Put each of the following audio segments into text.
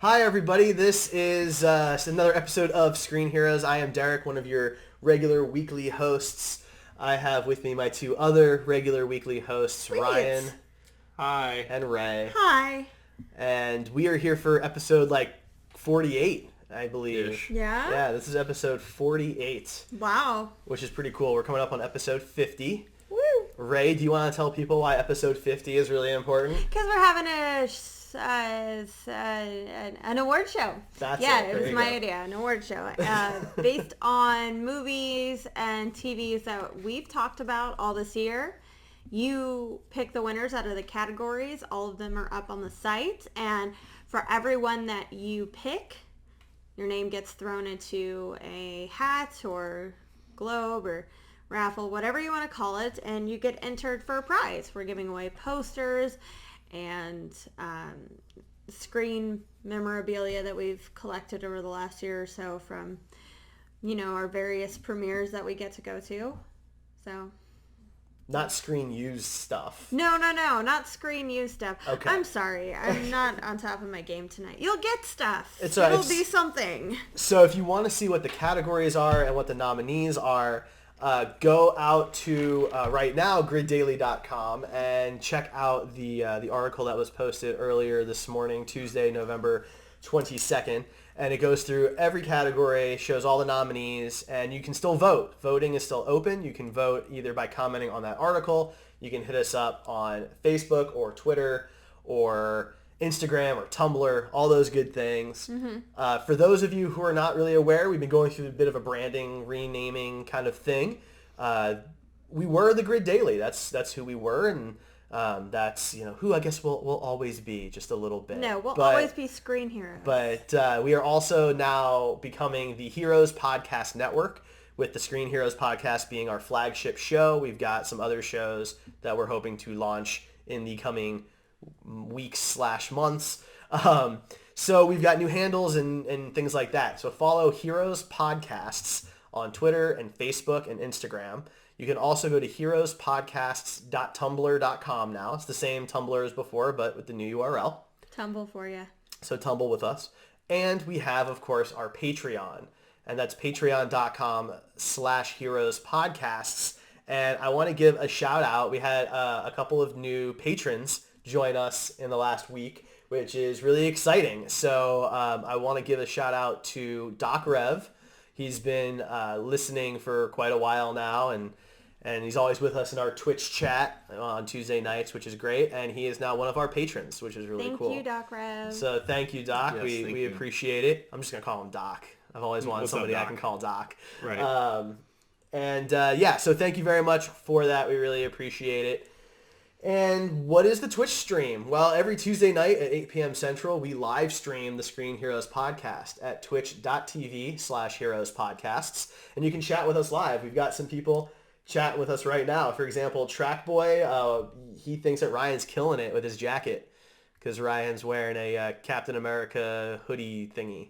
Hi, everybody. This is another episode of Screen Heroes. I am Derek, one of your regular weekly hosts. I have with me my two other regular weekly hosts, Sweet. Ryan. Hi. And Ray. Hi. And we are here for episode 48, I believe. Ish. Yeah? Yeah, this is episode 48, Wow. which is pretty cool. We're coming up on episode 50. Woo. Ray, do you want to tell people why episode 50 is really important? Because we're having an award show. That's yeah, it. it There was you my go. idea, an award show. Based on movies and TVs that we've talked about all this year. You pick the winners out of the categories. All of them are up on the site. And for everyone that you pick, your name gets thrown into a hat or globe or raffle, whatever you want to call it, and you get entered for a prize. We're giving away posters and screen memorabilia that we've collected over the last year or so from, our various premieres that we get to go to. So... Not screen used stuff. No, not screen use stuff. Okay. I'm sorry. I'm not on top of my game tonight. You'll get stuff. It'll be something. So if you want to see what the categories are and what the nominees are, go out to, right now, griddaily.com and check out the article that was posted earlier this morning, Tuesday, November 22nd. And it goes through every category, shows all the nominees, and you can still vote. Voting is still open. You can vote either by commenting on that article. You can hit us up on Facebook or Twitter or Instagram or Tumblr, all those good things. Mm-hmm. For those of you who are not really aware, we've been going through a bit of a branding, renaming kind of thing. We were the Grid Daily. That's who we were, and that's who I guess we'll always be, just a little bit. No, we'll always be Screen Heroes. But we are also now becoming the Heroes Podcast Network, with the Screen Heroes Podcast being our flagship show. We've got some other shows that we're hoping to launch in the coming weeks/months. So we've got new handles and things like that. So follow Heroes Podcasts on Twitter and Facebook and Instagram. You can also go to heroespodcasts.tumblr.com now. It's the same Tumblr as before, but with the new URL. Tumble for you. So tumble with us. And we have, of course, our Patreon. And that's patreon.com/heroespodcasts. And I want to give a shout out. We had a couple of new patrons join us in the last week, which is really exciting. So I want to give a shout out to Doc Rev. He's been listening for quite a while now, and he's always with us in our Twitch chat on Tuesday nights, which is great. And he is now one of our patrons, which is really cool. Thank you, Doc Rev. So thank you, Doc. Yes, we appreciate it. I'm just going to call him Doc. I've always wanted somebody I can call Doc. Right. So thank you very much for that. We really appreciate it. And what is the Twitch stream? Well, every Tuesday night at 8 p.m. Central, we live stream the Screen Heroes podcast at twitch.tv/heroespodcasts. And you can chat with us live. We've got some people chatting with us right now. For example, Trackboy, he thinks that Ryan's killing it with his jacket because Ryan's wearing a Captain America hoodie thingy.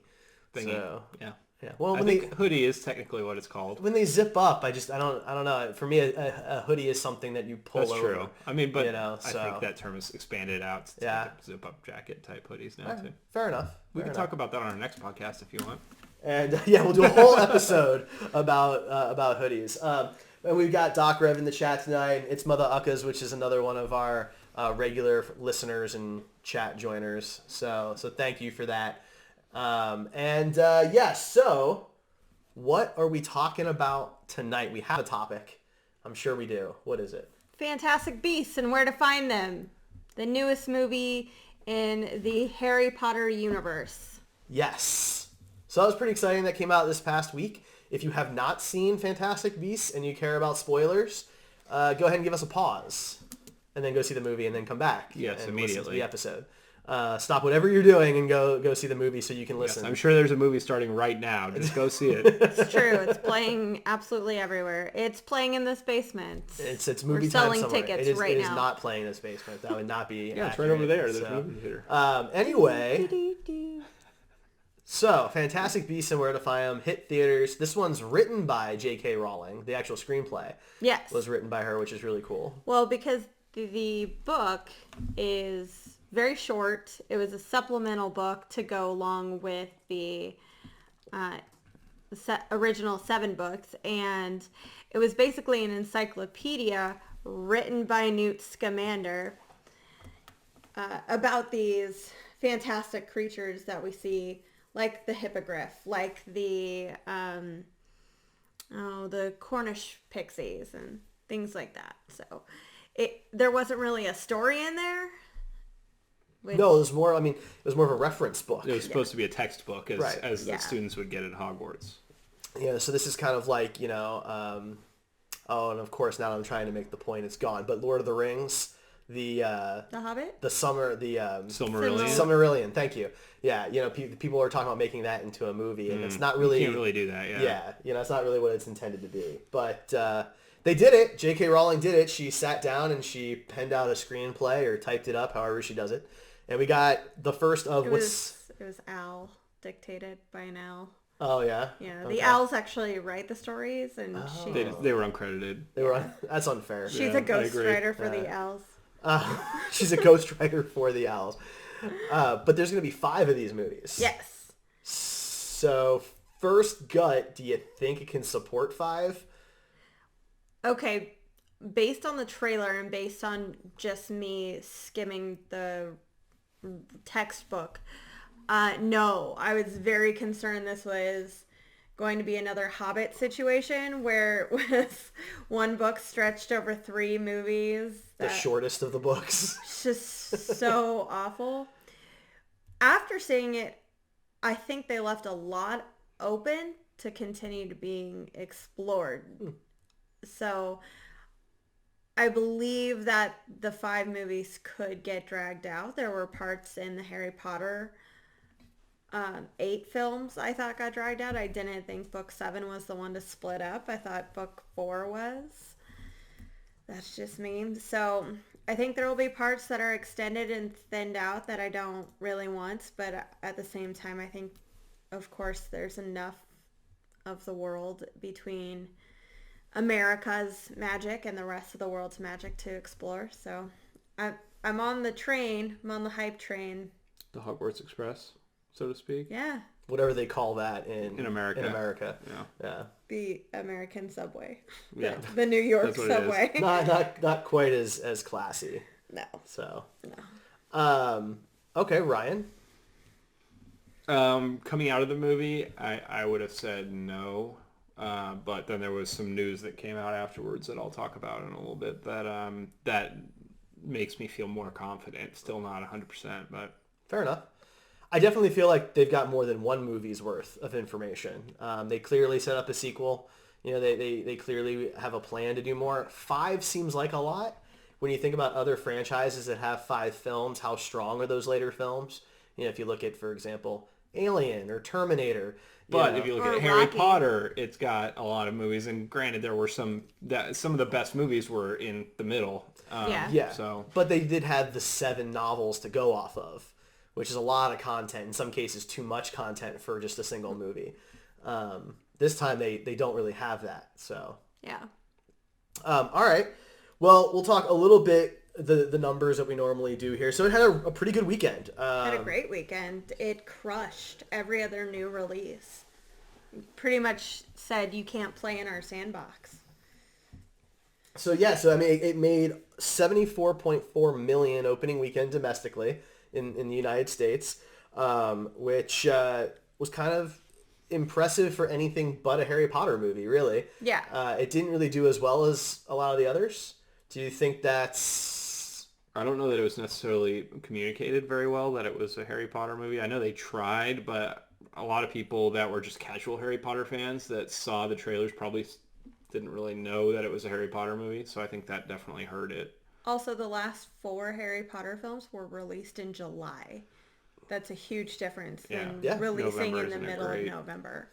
So, yeah. Well, I think hoodie is technically what it's called. When they zip up, I don't know. For me, a hoodie is something that you pull over. That's true. I mean, but I think that term is expanded out to zip up jacket type hoodies now too. Fair enough. We can talk about that on our next podcast if you want. And we'll do a whole episode about hoodies. And we've got Doc Rev in the chat tonight. It's Mother Uckas, which is another one of our regular listeners and chat joiners. So thank you for that. So what are we talking about tonight? We have a topic. I'm sure we do. What is it? Fantastic Beasts and Where to Find Them. The newest movie in the Harry Potter universe. Yes. So that was pretty exciting. That came out this past week. If you have not seen Fantastic Beasts and you care about spoilers, go ahead and give us a pause and then go see the movie and then come back. Yes, and immediately. Listen to the episode. Stop whatever you're doing and go see the movie so you can listen. Yes, I'm sure there's a movie starting right now. Just go see it. It's true. It's playing absolutely everywhere. It's playing in this basement. It's movie We're time selling somewhere. tickets It right is now. not playing in this basement. That would not be Yeah, it's accurate. right over there. There's So, a movie theater. Anyway, so Fantastic Beasts and Where to Find Them hit theaters. This one's written by J.K. Rowling. The actual screenplay Yes. was written by her, which is really cool. Well, because the book is very short. It was a supplemental book to go along with the original 7 books, and it was basically an encyclopedia written by Newt Scamander about these fantastic creatures that we see, like the hippogriff, like the Cornish pixies and things like that. So there wasn't really a story in there. No, it was more. I mean, it was more of a reference book. It was supposed to be a textbook, as the Yeah. students would get at Hogwarts. Yeah, so this is kind of like, and of course now I'm trying to make the point, it's gone. But Lord of the Rings, the Hobbit, Silmarillion. Thank you. Yeah, people are talking about making that into a movie, and it's not really. You can't really do that. Yeah. Yeah, it's not really what it's intended to be. But they did it. J.K. Rowling did it. She sat down and she penned out a screenplay or typed it up, however she does it. And we got the first of it was Al, dictated by an Al. Oh yeah. Yeah, the owls actually write the stories, and They were uncredited. That's unfair. she's a ghostwriter for the owls. She's a ghostwriter for the owls. But there's going to be 5 of these movies. Yes. So first gut, do you think it can support 5? Okay, based on the trailer and based on just me skimming the textbook, no, I was very concerned this was going to be another Hobbit situation where it was one book stretched over 3 movies. The shortest of the books. It's just so awful. After seeing it, I think they left a lot open to continue to being explored. So I believe that the 5 movies could get dragged out. There were parts in the Harry Potter 8 films I thought got dragged out. I didn't think book 7 was the one to split up. I thought book 4 was. That's just me. So I think there will be parts that are extended and thinned out that I don't really want. But at the same time, I think, of course, there's enough of the world between America's magic and the rest of the world's magic to explore. So I'm on the train. I'm on the hype train. The Hogwarts Express, so to speak. Yeah. Whatever they call that in America. In America. Yeah. The American subway. Yeah. The New York That's what subway. Not quite as classy. No. So. No. Okay, Ryan. Coming out of the movie, I would have said no. But then there was some news that came out afterwards that I'll talk about in a little bit that makes me feel more confident. Still not 100%, but... Fair enough. I definitely feel like they've got more than one movie's worth of information. They clearly set up a sequel. They clearly have a plan to do more. 5 seems like a lot. When you think about other franchises that have 5 films, how strong are those later films? If you look at, for example, Alien or Terminator. But if you look Or at Harry Rocky. Potter, it's got a lot of movies, and granted, there were some of the best movies were in the middle. Yeah. So, but they did have the 7 novels to go off of, which is a lot of content. In some cases, too much content for just a single movie. This time, they don't really have that. So. Yeah. All right. Well, we'll talk a little bit the numbers that we normally do here. So it had a pretty good weekend. Had a great weekend. It crushed every other new release. Pretty much said you can't play in our sandbox. So I mean, it made $74.4 million opening weekend domestically in the United States, which was kind of impressive for anything but a Harry Potter movie, really. Yeah. It didn't really do as well as a lot of the others. Do you think that's... I don't know that it was necessarily communicated very well that it was a Harry Potter movie. I know they tried, but a lot of people that were just casual Harry Potter fans that saw the trailers probably didn't really know that it was a Harry Potter movie, so I think that definitely hurt it. Also, the last 4 Harry Potter films were released in July. That's a huge difference than releasing November in the isn't middle of great. November.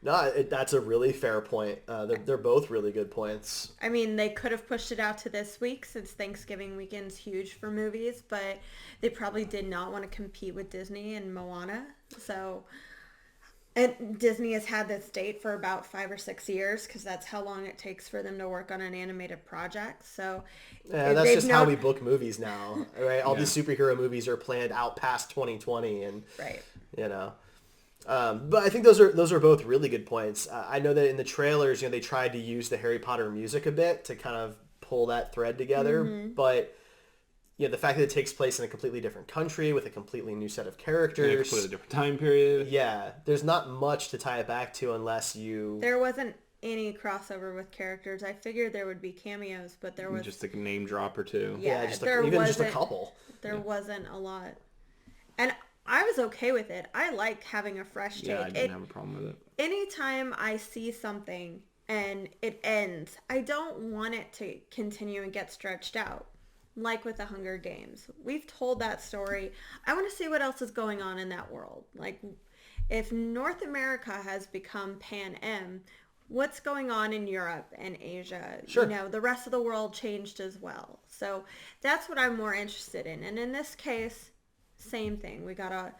No, that's a really fair point. They're both really good points. I mean, they could have pushed it out to this week since Thanksgiving weekend's huge for movies, but they probably did not want to compete with Disney and Moana. So, And Disney has had this date for about 5 or 6 years because that's how long it takes for them to work on an animated project. So yeah, that's just how we book movies now, right? All these superhero movies are planned out past 2020, and right. you know. But I think those are both really good points. I know that in the trailers, they tried to use the Harry Potter music a bit to kind of pull that thread together, but the fact that it takes place in a completely different country with a completely new set of characters. And a completely different time period. Yeah, there's not much to tie it back to unless you... There wasn't any crossover with characters. I figured there would be cameos, but there was... Just a name drop or two. Yeah, just a couple. There wasn't a lot. And I was okay with it. I liked having a fresh take. Yeah, I didn't have a problem with it. Anytime I see something and it ends, I don't want it to continue and get stretched out. Like with the Hunger Games. We've told that story. I want to see what else is going on in that world. Like, if North America has become Pan-Am, what's going on in Europe and Asia? Sure. The rest of the world changed as well. So that's what I'm more interested in. And in this case, same thing. We got a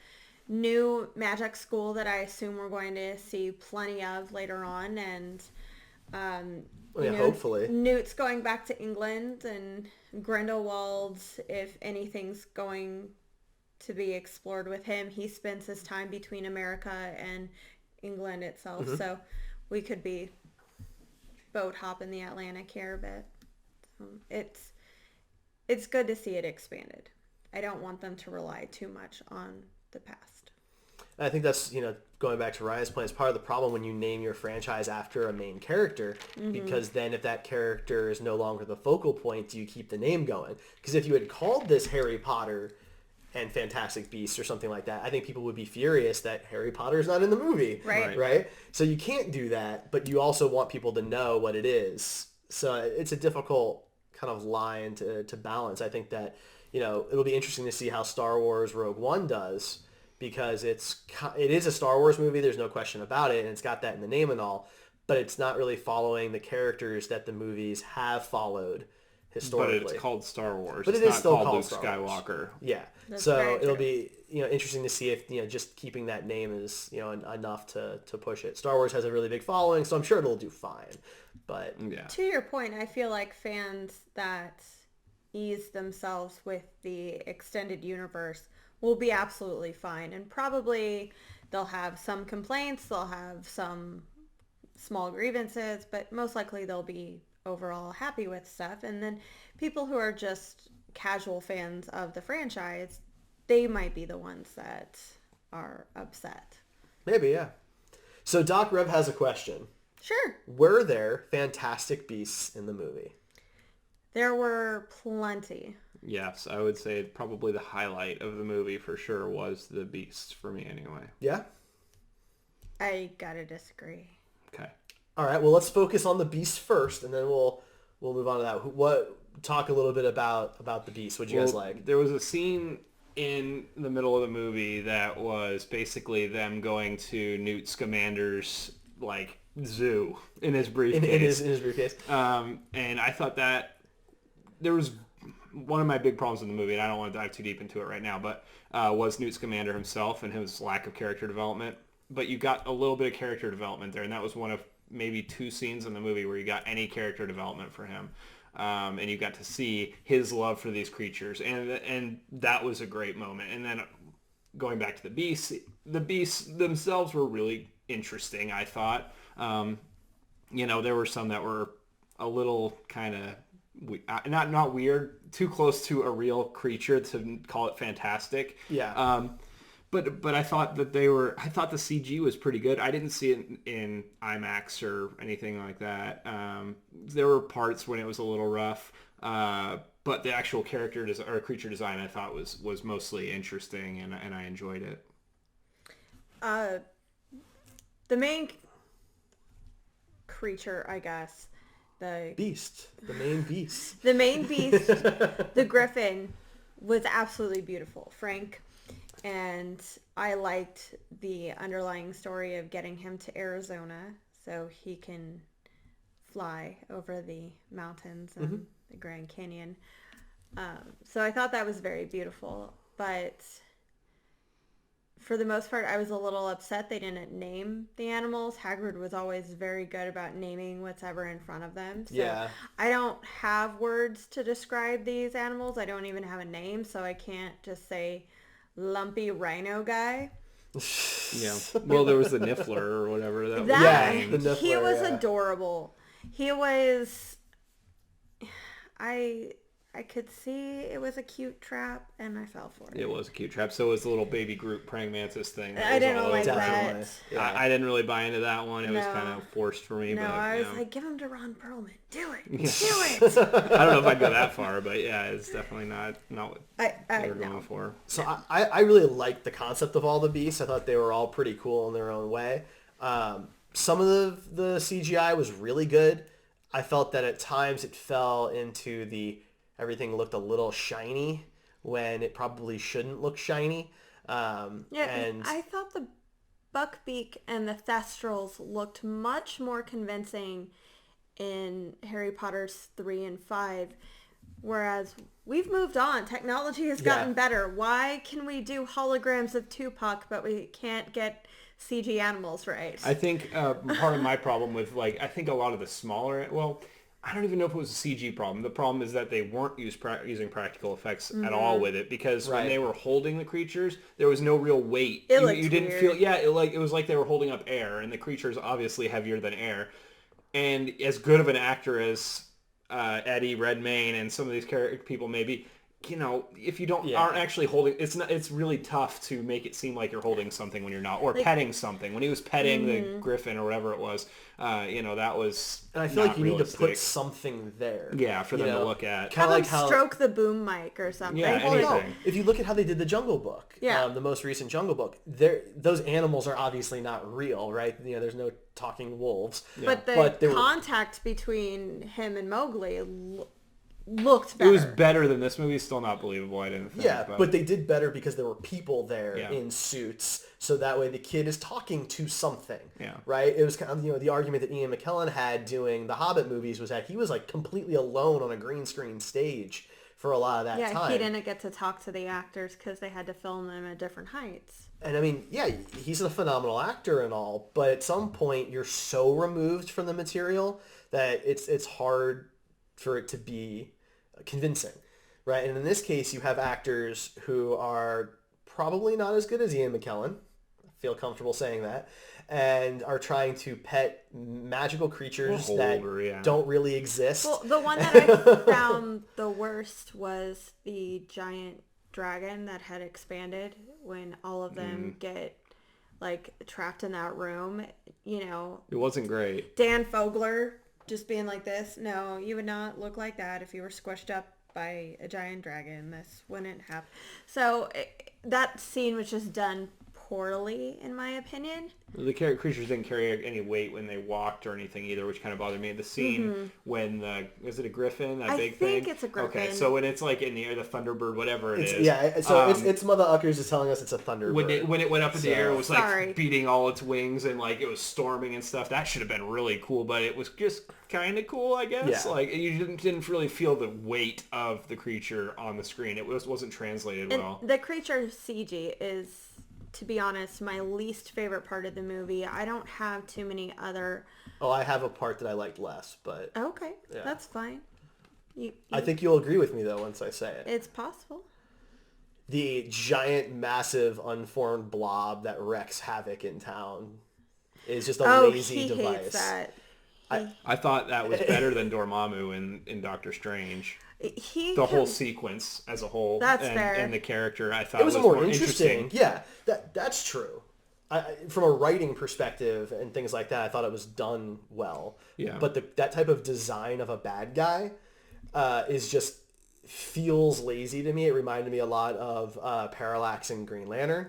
new magic school that I assume we're going to see plenty of later on. And hopefully. Newt's going back to England, and Grindelwald, if anything's going to be explored with him, he spends his time between America and England itself. Mm-hmm. So we could be boat hopping the Atlantic here a bit. It's good to see it expanded. I don't want them to rely too much on the past. I think that's, going back to Ryan's point, it's part of the problem when you name your franchise after a main character, because then if that character is no longer the focal point, do you keep the name going? Because if you had called this Harry Potter and Fantastic Beasts or something like that, I think people would be furious that Harry Potter's not in the movie. Right? So you can't do that, but you also want people to know what it is. So it's a difficult kind of line to balance. I think that, it'll be interesting to see how Star Wars Rogue One does, because it is a Star Wars movie, there's no question about it, and it's got that in the name and all, but it's not really following the characters that the movies have followed historically. But it's called Star Wars. But it's not still called Luke Star Skywalker. Wars. Yeah. That's so it'll be interesting to see if just keeping that name is enough to push it. Star Wars has a really big following, so I'm sure it'll do fine. But yeah. To your point, I feel like fans that ease themselves with the extended universe will be absolutely fine, and probably they'll have some complaints, they'll have some small grievances, but most likely they'll be overall happy with stuff. And then people who are just casual fans of the franchise, they might be the ones that are upset. Maybe, yeah. So Doc Rev has a question. Sure. Were there Fantastic Beasts in the movie? There were plenty. Yes, I would say probably the highlight of the movie for sure was the Beast for me anyway. Yeah? I gotta disagree. Okay. All right, well, let's focus on the Beast first, and then we'll move on to that. Talk a little bit about the Beast. What'd you guys like? There was a scene in the middle of the movie that was basically them going to Newt Scamander's zoo in his briefcase. In his briefcase. And I thought that there was one of my big problems in the movie, and I don't want to dive too deep into it right now, but was Newt Scamander himself and his lack of character development. But you got a little bit of character development there, and that was one of maybe 2 scenes in the movie where you got any character development for him. And you got to see his love for these creatures, and that was a great moment. And then going back to the beasts themselves were really interesting, I thought. There were some that were a little kind of not weird, too close to a real creature to call it fantastic. Yeah. But I thought that I thought the CG was pretty good. I didn't see it in IMAX or anything like that. There were parts when it was a little rough, but the actual creature design I thought was mostly interesting, and I enjoyed it. The main creature, I guess, the main beast, the Griffin, was absolutely beautiful, Frank. And I liked the underlying story of getting him to Arizona so he can fly over the mountains and the Grand Canyon. So I thought that was very beautiful. But for the most part, I was a little upset they didn't name the animals. Hagrid was always very good about naming whatever in front of them. So Yeah. I don't have words to describe these animals. I don't even have a name, so I can't just say lumpy rhino guy. Yeah. Well, there was the Niffler or whatever that was. Yeah, named. the Niffler, He was yeah. adorable. He was... I could see it was a cute trap, and I fell for it. It was a cute trap. So was the little baby Groot praying mantis thing. That I was didn't all like over. Definitely. that. Yeah. I didn't really buy into that one. It was No. kind of forced for me. No, but, I was yeah. like, give him to Ron Perlman. Do it. Yeah. Do it. I don't know if I'd go that far, but yeah, it's definitely not what they were going no. for. So I really liked the concept of all the beasts. I thought they were all pretty cool in their own way. Some of the CGI was really good. I felt that at times it fell into everything looked a little shiny when it probably shouldn't look shiny. Yeah, And I thought the Buckbeak and the Thestrals looked much more convincing in Harry Potter's 3 and 5, whereas we've moved on. Technology has gotten better. Why can we do holograms of Tupac, but we can't get CG animals right? I think part of my problem with, I think a lot of the smaller, I don't even know if it was a CG problem. The problem is that they weren't using practical effects at all with it, because when they were holding the creatures, there was no real weight. You didn't feel, it was like they were holding up air, and the creature's obviously heavier than air. And as good of an actor as Eddie Redmayne and some of these people may be, if you aren't actually holding, it's really tough to make it seem like you're holding something when you're not, or petting something. When he was petting the griffin or whatever it was, that was. And I feel like you realistic. need to put something there. Yeah, for them to look at. Have Kind of them stroke the boom mic or something. Yeah, Well, no. anything. If you look at how they did the Jungle Book, Yeah. the most recent Jungle Book, those animals are obviously not real, right? There's no talking wolves. But the But they were- contact between him and Mowgli looked better. It was better than this movie. It's still not believable, I didn't think. Yeah, but they did better because there were people there Yeah. in suits, so that way the kid is talking to something. Yeah. Right? It was kind of, the argument that Ian McKellen had doing the Hobbit movies was that he was completely alone on a green screen stage for a lot of that time. He didn't get to talk to the actors because they had to film them at different heights. And I mean, yeah, he's a phenomenal actor and all, but at some point you're so removed from the material that it's hard for it to be convincing, right? And in this case, you have actors who are probably not as good as Ian McKellen. I feel comfortable saying that. And are trying to pet magical creatures that don't really exist. Well, the one that I found the worst was the giant dragon that had expanded when all of them get trapped in that room. It wasn't great. Dan Fogler just being like this. No, you would not look like that if you were squished up by a giant dragon. This wouldn't happen. So that scene was just done poorly, in my opinion. The creatures didn't carry any weight when they walked or anything either, which kind of bothered me. The scene when is it a griffin? That big thing? I think it's a griffin. Okay, so when it's in the air, the Thunderbird, whatever it is. Yeah, so it's Mother Uckers is telling us it's a Thunderbird. When it went up in the air, it was Sorry. beating all its wings and it was storming and stuff. That should have been really cool, but it was just kind of cool, I guess. Yeah. You didn't really feel the weight of the creature on the screen. It wasn't translated well. The creature CG is, to be honest, my least favorite part of the movie. I don't have too many other... Oh, I have a part that I liked less, but... Okay, that's fine. I think you'll agree with me, though, once I say it. It's possible. The giant, massive, unformed blob that wreaks havoc in town is just a lazy device. Hates that. I thought that was better than Dormammu in Doctor Strange. The whole sequence as a whole, fair. And the character, I thought it was more interesting. Yeah, that's true. From a writing perspective and things like that, I thought it was done well. Yeah. But that type of design of a bad guy is just feels lazy to me. It reminded me a lot of Parallax and Green Lantern,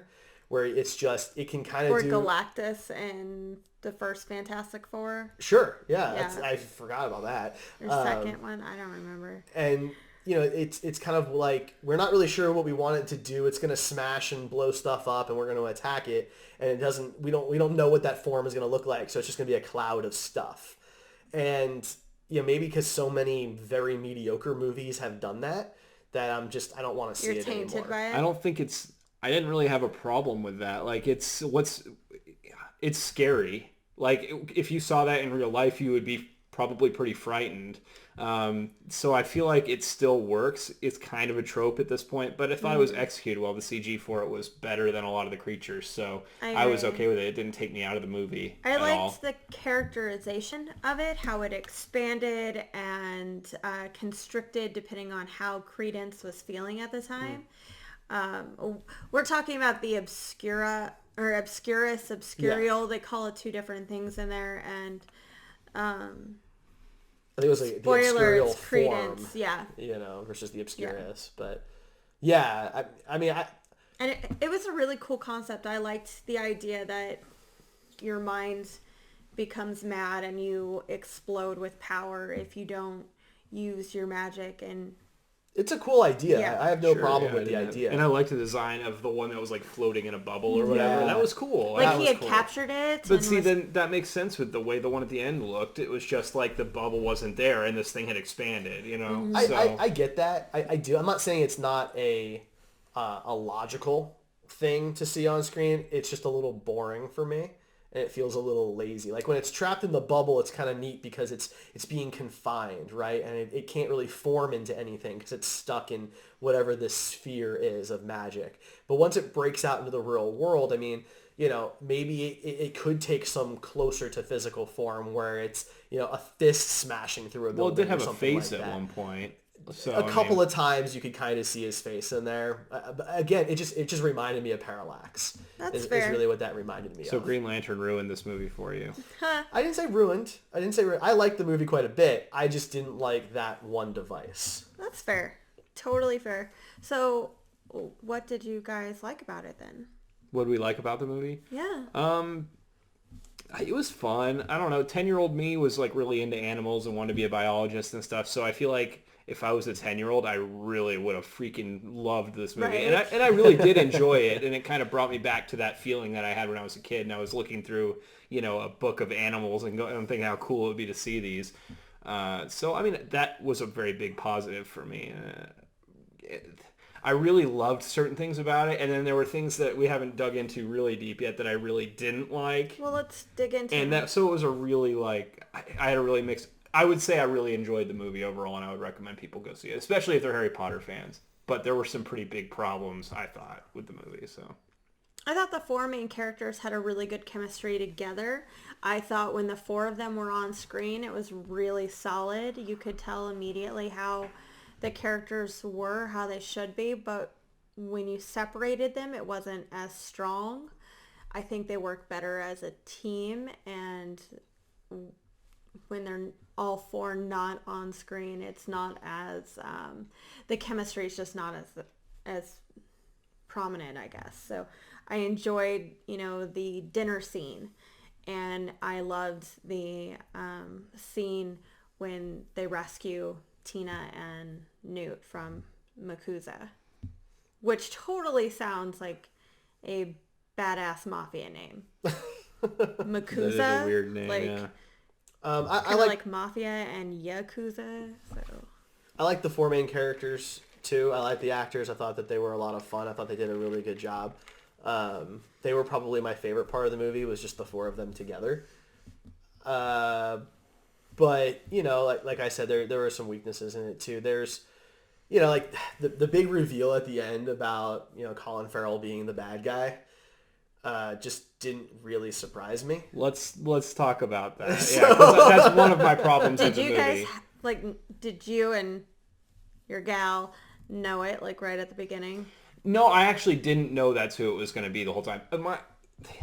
where it's just it can kind of or Galactus and the first Fantastic Four. Sure, yeah. I forgot about that. Or second one, I don't remember. And it's kind of like we're not really sure what we want it to do. It's going to smash and blow stuff up, and we're going to attack it. And it doesn't. We don't know what that form is going to look like. So it's just going to be a cloud of stuff. And maybe because so many very mediocre movies have done that I don't want to see You're it tainted anymore. by it. I don't think it's I didn't really have a problem with that. Like, it's scary. Like, if you saw that in real life, you would be probably pretty frightened. So I feel like it still works. It's kind of a trope at this point, but I thought it was executed well. The CG for it was better than a lot of the creatures, so I was okay with it. It didn't take me out of the movie I at liked all. the characterization of it, how it expanded and constricted depending on how Credence was feeling at the time. We're talking about the Obscura or Obscurus, Obscurial. They call it two different things in there, and I think it was like the spoilers, Obscurial Credence, form, yeah. Versus the Obscurus. But yeah, I mean, And it was a really cool concept. I liked the idea that your mind becomes mad and you explode with power if you don't use your magic. And it's a cool idea. Yeah. I have no Sure, problem yeah, with the idea. And I liked the design of the one that was like floating in a bubble or whatever. Yeah. That was cool. like That he was had cool. captured it. But and see, was- then that makes sense with the way the one at the end looked. It was just like the bubble wasn't there and this thing had expanded, you know? I get that. I do. I'm not saying it's not a logical thing to see on screen. It's just a little boring for me, and it feels a little lazy. Like when it's trapped in the bubble, it's kind of neat because it's being confined, right? And it can't really form into anything because it's stuck in whatever this sphere is of magic. But once it breaks out into the real world, I mean, maybe it could take some closer to physical form where it's, a fist smashing through a building. Well, it did have or a something face like at that. one point. So, A couple of times you could kind of see his face in there. But again, it just reminded me of Parallax. That's is fair. really what that reminded me So of. Green Lantern ruined this movie for you. I didn't say ruined. I liked the movie quite a bit. I just didn't like that one device. That's fair. Totally fair. So what did you guys like about it then? What do we like about the movie? Yeah. It was fun. I don't know. 10-year-old me was like really into animals and wanted to be a biologist and stuff. So I feel like if I was a 10-year-old, I really would have freaking loved this movie. Right. And I really did enjoy it. And it kind of brought me back to that feeling that I had when I was a kid. And I was looking through, a book of animals and thinking how cool it would be to see these. So, I mean, that was a very big positive for me. I really loved certain things about it, and then there were things that we haven't dug into really deep yet that I really didn't like. Well, let's dig into And it. so it was a really I had a really mixed. I would say I really enjoyed the movie overall, and I would recommend people go see it, especially if they're Harry Potter fans. But there were some pretty big problems, I thought, with the movie. So I thought the four main characters had a really good chemistry together. I thought when the four of them were on screen, it was really solid. You could tell immediately how the characters were, how they should be, but when you separated them, it wasn't as strong. I think they work better as a team, and when they're all four not on screen, it's not as, the chemistry is just not as prominent, I guess. So I enjoyed, the dinner scene, and I loved the scene when they rescue Tina and Newt from Makuza, which totally sounds like a badass mafia name. Makuza, that is a weird name. like, Yeah. I like mafia and yakuza. So I like the four main characters too. I like the actors. I thought that they were a lot of fun. I thought they did a really good job. They were probably my favorite part of the movie, was just the four of them together. But, like I said, there were some weaknesses in it too. There's, like the big reveal at the end about, Colin Farrell being the bad guy, just didn't really surprise me. Let's talk about that. Yeah, 'cause that's one of my problems with did the you movie. guys did you and your gal know it like right at the beginning? No, I actually didn't know that's who it was going to be the whole time.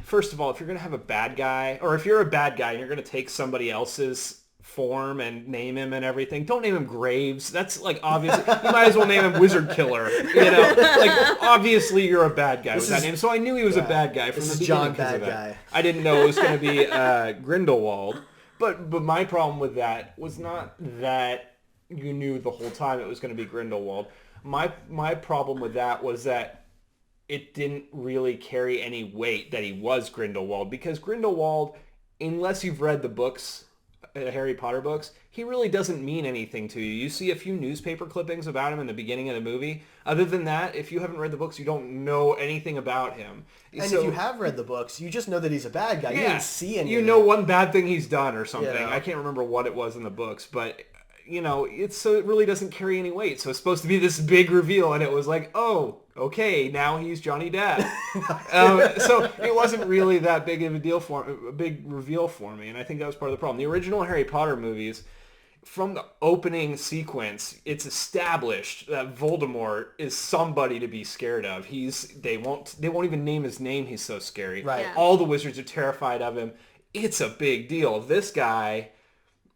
First of all, if you're going to have a bad guy, or if you're a bad guy and you're going to take somebody else's form and name him and everything, don't name him Graves. That's like obviously, you might as well name him Wizard Killer. Like obviously you're a bad guy with that name. So I knew he was a bad guy from the beginning. John because of Bad that. Guy. I didn't know it was going to be Grindelwald. But my problem with that was not that you knew the whole time it was going to be Grindelwald. My problem with that was that it didn't really carry any weight that he was Grindelwald, because Grindelwald, unless you've read the books Harry Potter books, he really doesn't mean anything to you. You see a few newspaper clippings about him in the beginning of the movie. Other than that, if you haven't read the books, you don't know anything about him. And if you have read the books, you just know that he's a bad guy. You didn't see any. You know one bad thing he's done or something. Yeah. I can't remember what it was in the books, but so it really doesn't carry any weight. So it's supposed to be this big reveal, and it was like, oh, okay, now he's Johnny Depp. So it wasn't really that big of a big reveal for me, and I think that was part of the problem. The original Harry Potter movies, from the opening sequence, it's established that Voldemort is somebody to be scared of. They won't even name his name. He's so scary. Right. Yeah. All the wizards are terrified of him. It's a big deal. This guy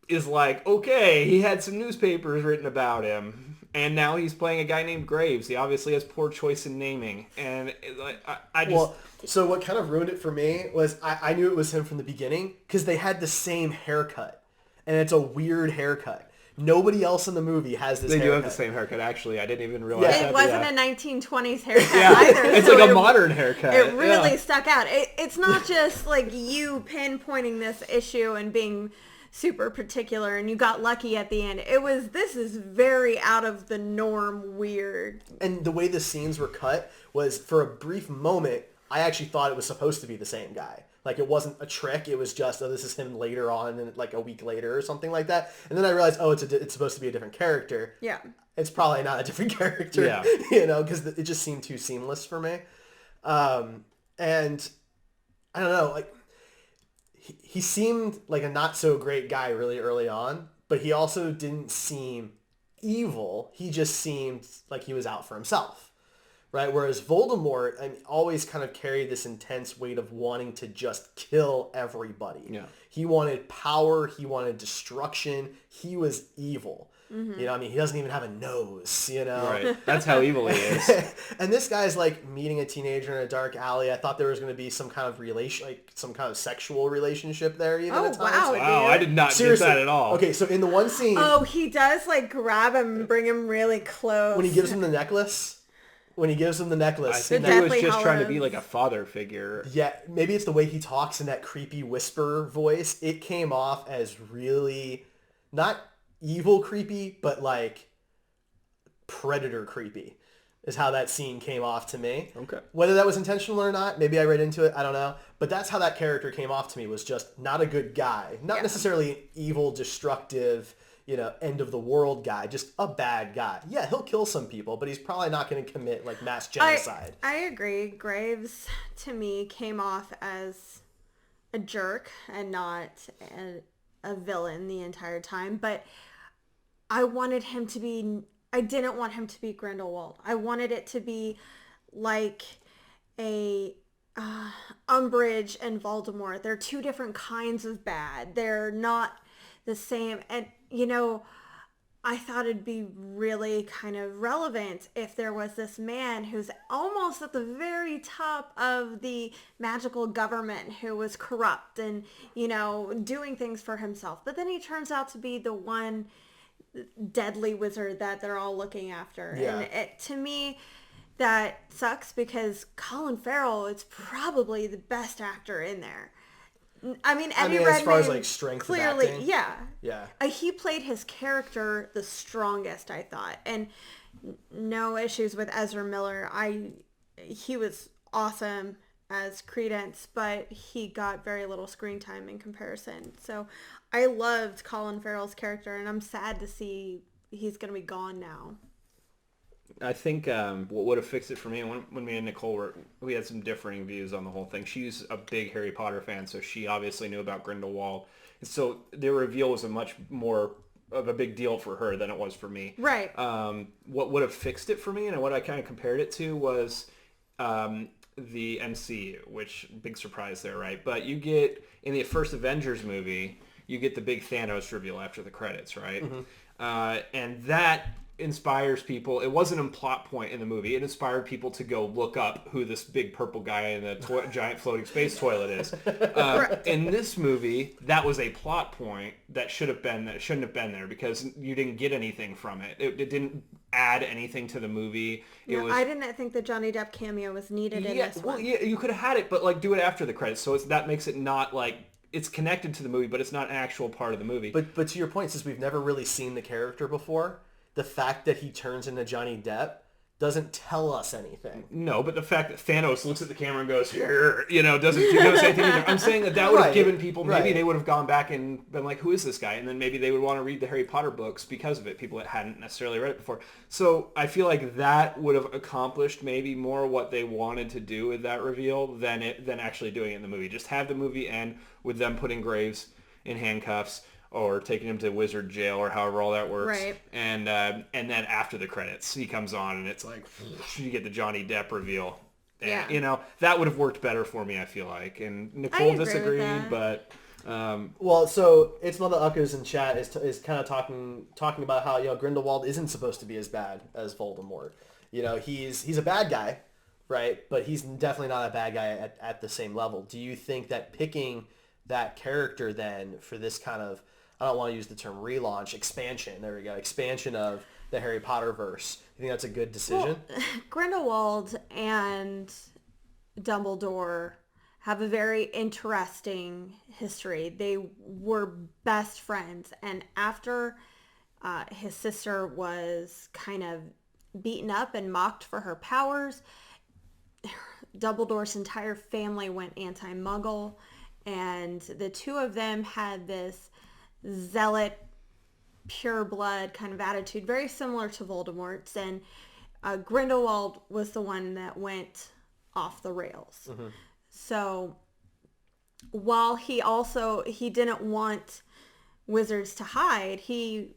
is like, okay, he had some newspapers written about him, and now he's playing a guy named Graves. He obviously has poor choice in naming, and I just... Well, so what kind of ruined it for me was I knew it was him from the beginning because they had the same haircut, and it's a weird haircut. Nobody else in the movie has this haircut. They do have the same haircut, actually. I didn't even realize that. It wasn't a 1920s haircut either. It's so like a modern haircut. It really stuck out. It's not just like you pinpointing this issue and being super particular and you got lucky at the end. This is very out of the norm weird. And the way the scenes were cut was, for a brief moment, I actually thought it was supposed to be the same guy. Like, it wasn't a trick. It was just, this is him later on, and like a week later or something like that. And then I realized, it's supposed to be a different character. Yeah. It's probably not a different character. Yeah. Because it just seemed too seamless for me. And I don't know, like, he seemed like a not so great guy really early on, but he also didn't seem evil. He just seemed like he was out for himself, right? Whereas Voldemort always kind of carried this intense weight of wanting to just kill everybody. Yeah. He wanted power. He wanted destruction. He was evil. Mm-hmm. He doesn't even have a nose, Right. That's how evil he is. And this guy's like meeting a teenager in a dark alley. I thought there was going to be some kind of some kind of sexual relationship there even at times. Wow. Wow, I did not get that at all. Okay, so in the one scene... Oh, he does like grab him and bring him really close. When he gives him the necklace... I think he was just trying to be like a father figure. Yeah, maybe it's the way he talks in that creepy whisper voice. It came off as really... not evil creepy, but like predator creepy is how that scene came off to me. Okay. Whether that was intentional or not, maybe I read into it, I don't know. But that's how that character came off to me, was just not a good guy. Not necessarily evil, destructive, end of the world guy, just a bad guy. Yeah, he'll kill some people, but he's probably not going to commit like mass genocide. I agree. Graves to me came off as a jerk and not a villain the entire time, but I didn't want him to be Grindelwald. I wanted it to be like a Umbridge and Voldemort. They're two different kinds of bad. They're not the same. And, I thought it'd be really kind of relevant if there was this man who's almost at the very top of the magical government who was corrupt and, doing things for himself. But then he turns out to be the one deadly wizard that they're all looking after. Yeah. And to me, that sucks because Colin Farrell is probably the best actor in there. Eddie Redmayne, as far as like strength clearly, of acting. Yeah. He played his character the strongest, I thought. And no issues with Ezra Miller. He was awesome as Credence, but he got very little screen time in comparison. So I loved Colin Farrell's character, and I'm sad to see he's going to be gone now. I think what would have fixed it for me, when me and Nicole we had some differing views on the whole thing. She's a big Harry Potter fan, so she obviously knew about Grindelwald. And so the reveal was a much more of a big deal for her than it was for me. Right. What would have fixed it for me, and what I kind of compared it to, was the MCU, which, big surprise there, right? But you get, in the first Avengers movie, you get the big Thanos reveal after the credits, right? Mm-hmm. And that inspires people. It wasn't a plot point in the movie. It inspired people to go look up who this big purple guy in the giant floating space toilet is. In this movie, that was a plot point that shouldn't have been there, because you didn't get anything from it. It didn't add anything to the movie. I didn't think the Johnny Depp cameo was needed in this one. Yeah, you could have had it, but like do it after the credits. So that makes it not like it's connected to the movie, but it's not an actual part of the movie. But to your point, since we've never really seen the character before, the fact that he turns into Johnny Depp doesn't tell us anything. No, but the fact that Thanos looks at the camera and goes, here, doesn't say anything either. I'm saying that would have given people, maybe they would have gone back and been like, who is this guy? And then maybe they would want to read the Harry Potter books because of it, people that hadn't necessarily read it before. So I feel like that would have accomplished maybe more what they wanted to do with that reveal than actually doing it in the movie. Just have the movie end with them putting Graves in handcuffs, or taking him to wizard jail, or however all that works. Right. And then after the credits, he comes on, and it's like, you get the Johnny Depp reveal. And, Yeah. That would have worked better for me, I feel like. And Nicole disagreed, but... Well, so it's Mother Uckers in chat is kind of talking about how, Grindelwald isn't supposed to be as bad as Voldemort. He's a bad guy, right? But he's definitely not a bad guy at the same level. Do you think that picking that character then for this kind of, I don't want to use the term relaunch, expansion of the Harry Potter verse, you think that's a good decision? Well, Grindelwald and Dumbledore have a very interesting history. They were best friends, and after his sister was kind of beaten up and mocked for her powers, Dumbledore's entire family went anti-Muggle, and the two of them had this zealot, pure blood kind of attitude, very similar to Voldemort's, and Grindelwald was the one that went off the rails. Mm-hmm. So while he didn't want wizards to hide, he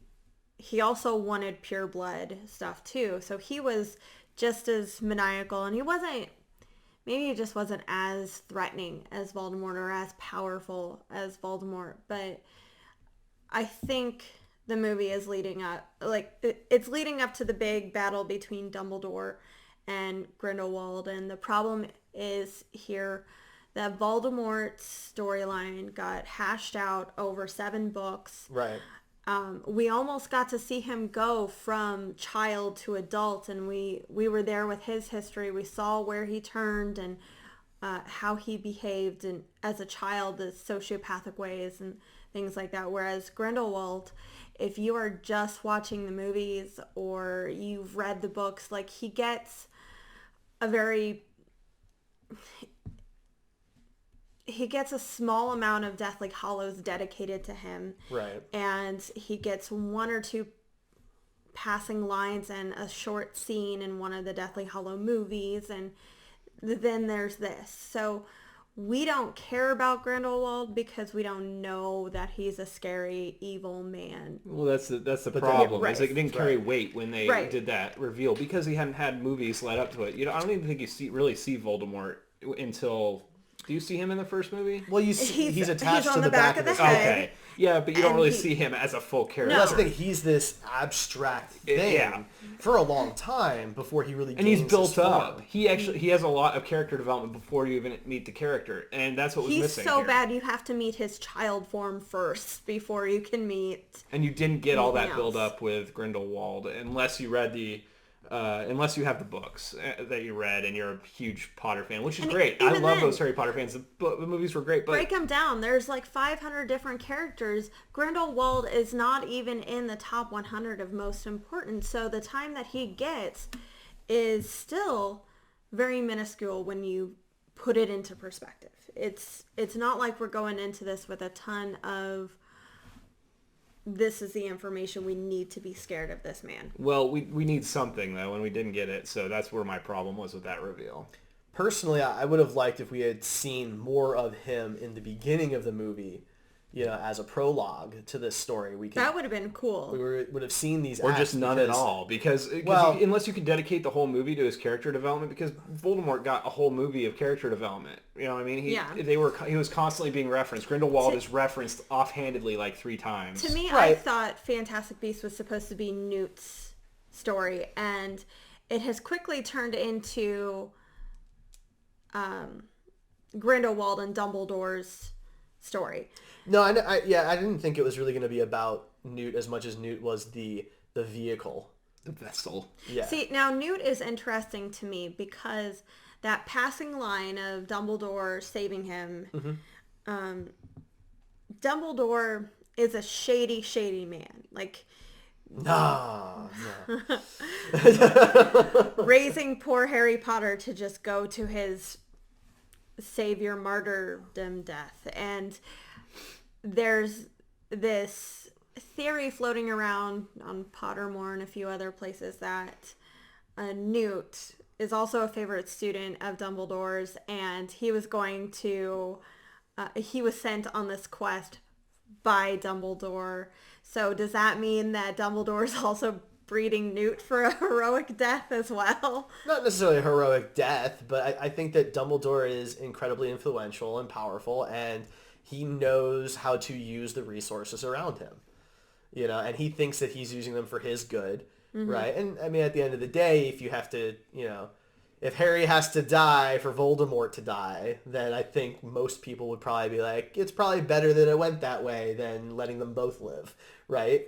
also wanted pure blood stuff too. So he was just as maniacal, and maybe he just wasn't as threatening as Voldemort or as powerful as Voldemort. But I think the movie is leading up, it's leading up to the big battle between Dumbledore and Grindelwald. And the problem is here that Voldemort's storyline got hashed out over 7 books. Right. We almost got to see him go from child to adult, and we were there with his history. We saw where he turned and how he behaved as a child, the sociopathic ways and things like that. Whereas Grindelwald, if you are just watching the movies or you've read the books, he gets a small amount of Deathly Hallows dedicated to him. Right. And he gets 1 or 2 passing lines and a short scene in one of the Deathly Hallow movies, and then there's this. So we don't care about Grindelwald because we don't know that he's a scary, evil man. Well, that's the problem. Right. It didn't carry weight when they did that reveal because he hadn't had movies led up to it. I don't even think you really see Voldemort until... Do you see him in the first movie? Well, he's attached to the back of his head. Okay. Yeah, but you don't really see him as a full character. No. That's the thing. He's this abstract thing for a long time before he really gains and he's built up. form. He has a lot of character development before you even meet the character, and that's what was missing. He's so here. bad you have to meet his child form first before you can meet. And you didn't get all that else. build up with Grindelwald unless you read unless you have the books that you read and you're a huge Potter fan, which is great. I love those Harry Potter fans. The movies were great, but break them down. There's 500 different characters. Grindelwald is not even in the top 100 of most important. So the time that he gets is still very minuscule when you put it into perspective. It's not like we're going into this with a ton of this is the information we need to be scared of this man. Well, we need something, though, and we didn't get it, so that's where my problem was with that reveal. Personally, I would have liked if we had seen more of him in the beginning of the movie, as a prologue to this story. That would have been cool. We would have seen these or acts just none at all, because unless you could dedicate the whole movie to his character development, because Voldemort got a whole movie of character development. You know what I mean? He was constantly being referenced. Grindelwald is referenced offhandedly 3 times. To me, I thought Fantastic Beasts was supposed to be Newt's story, and it has quickly turned into Grindelwald and Dumbledore's story. No, I didn't think it was really going to be about Newt as much as Newt was the vehicle. The vessel. Yeah. See, now Newt is interesting to me because that passing line of Dumbledore saving him, Dumbledore is a shady, shady man. Like, No. raising poor Harry Potter to just go to his savior martyrdom death. And there's this theory floating around on Pottermore and a few other places that Newt is also a favorite student of Dumbledore's, and he was going to he was sent on this quest by Dumbledore. So does that mean that Dumbledore is also breeding Newt for a heroic death as well? Not necessarily a heroic death, but I think that Dumbledore is incredibly influential and powerful, and he knows how to use the resources around him. You know, and he thinks that he's using them for his good, right? And I mean, at the end of the day, if you have to, you know, if Harry has to die for Voldemort to die, then I think most people would probably be like, it's probably better that it went that way than letting them both live, right?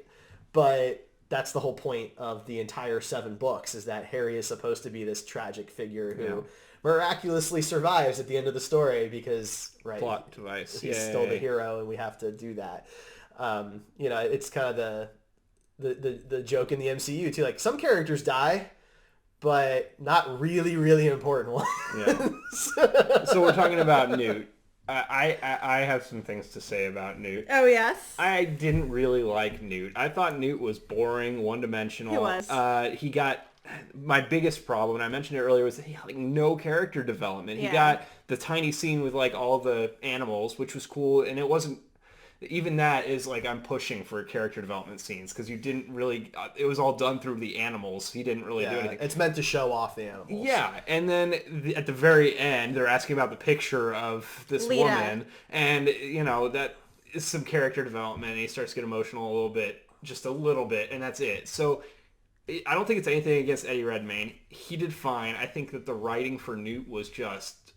But that's the whole point of the entire 7 books, is that Harry is supposed to be this tragic figure who miraculously survives at the end of the story because, right, plot device. He's still the hero, and we have to do that. You know, it's kind of the joke in the MCU too. Like, some characters die, but not really, really important ones. Yeah. So we're talking about Newt. I have some things to say about Newt. Oh, yes? I didn't really like Newt. I thought Newt was boring, one-dimensional. He was. He got... My biggest problem, and I mentioned it earlier, was that he had like no character development. He got the tiny scene with like all the animals, which was cool, and it wasn't... Even that is like, I'm pushing for character development scenes because you didn't really, it was all done through the animals. He didn't really do anything. It's meant to show off the animals. Yeah, and then at the very end, they're asking about the picture of this Lita. woman, and you know, that is some character development, and he starts to get emotional a little bit, just a little bit, and that's it. So I don't think it's anything against Eddie Redmayne. He did fine. I think that the writing for Newt was just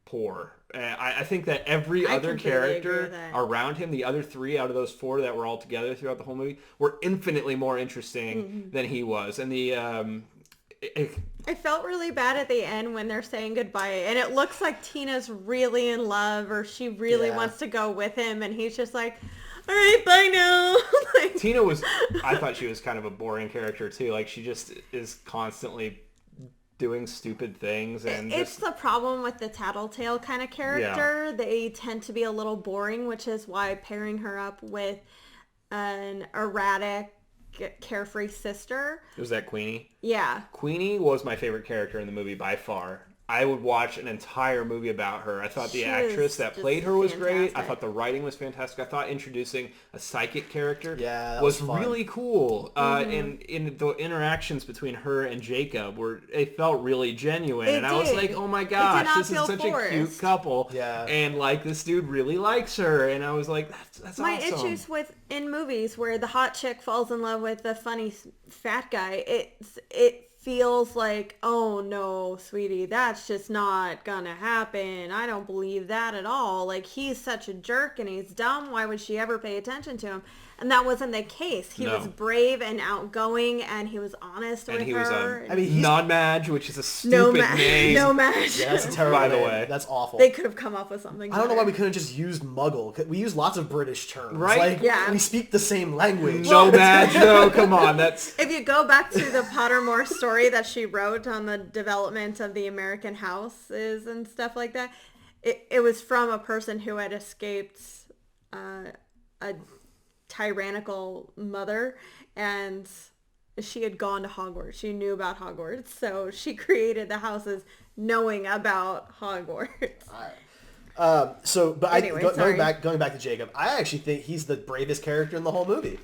poor. I think that every other character around him, the other 3 out of those 4 that were all together throughout the whole movie, were infinitely more interesting than he was. And the I felt really bad at the end when they're saying goodbye, and it looks like Tina's really in love, or she really wants to go with him, and he's just like, all right, bye now. Like, Tina was, I thought she was kind of a boring character too. Like, she just is constantly doing stupid things, and it's the problem with the tattletale kind of character. They tend to be a little boring, which is why pairing her up with an erratic, carefree sister. Was that Queenie? Yeah. Queenie was my favorite character in the movie by far. I would watch an entire movie about her. I thought the actress that played her was great. I thought the writing was fantastic. I thought introducing a psychic character was really cool. And in the interactions between her and Jacob, it felt really genuine. And I was like, oh my gosh, this is such a cute couple. Yeah. And like, this dude really likes her. And I was like, that's my awesome. My issues in movies where the hot chick falls in love with the funny fat guy, it feels like, oh no, sweetie, that's just not gonna happen. I don't believe that at all. Like, he's such a jerk and he's dumb. Why would she ever pay attention to him? And that wasn't the case. He was brave and outgoing, and he was honest with her. I mean, he's Non-Madge, which is a stupid name. No Madge. Yeah, that's a terrible By the name. way. That's awful. They could have come up with something I don't know better. why we couldn't just use Muggle. We use lots of British terms. Right? Like, we speak the same language. No Madge, no, come on. That's... If you go back to the Pottermore story that she wrote on the development of the American houses and stuff like that, it was from a person who had escaped a tyrannical mother, and she had gone to Hogwarts. She knew about Hogwarts, so she created the houses knowing about Hogwarts. All right. Anyway, going back to Jacob, I actually think he's the bravest character in the whole movie.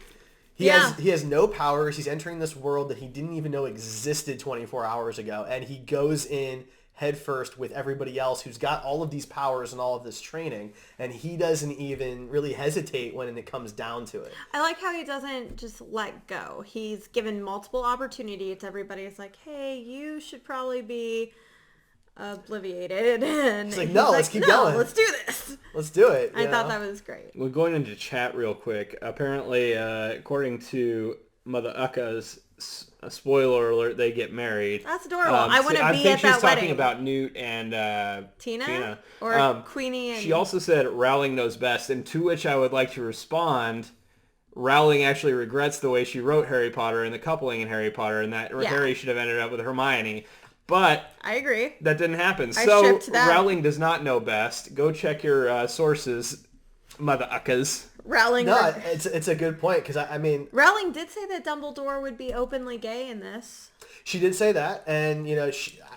He has no powers. He's entering this world that he didn't even know existed 24 hours ago, and he goes in head first with everybody else who's got all of these powers and all of this training, and he doesn't even really hesitate when it comes down to it. I like how he doesn't just let go. He's given multiple opportunities. Everybody's like, hey, you should probably be obliviated. And he's like, no, let's keep going. Let's do this. Let's do it. I thought that was great. We're going into chat real quick. Apparently, according to Mother Ucka's a spoiler alert, they get married. That's adorable. I want to be at that wedding. I think she's talking about Newt and Tina. Or Queenie and... She also said Rowling knows best, and to which I would like to respond, Rowling actually regrets the way she wrote Harry Potter and the coupling in Harry Potter, and that Harry should have ended up with Hermione. But I agree. That didn't happen. I so shipped that. Rowling does not know best. Go check your sources, mother uckas. Rowling. No, it's a good point, because I mean... Rowling did say that Dumbledore would be openly gay in this. She did say that, and, you know,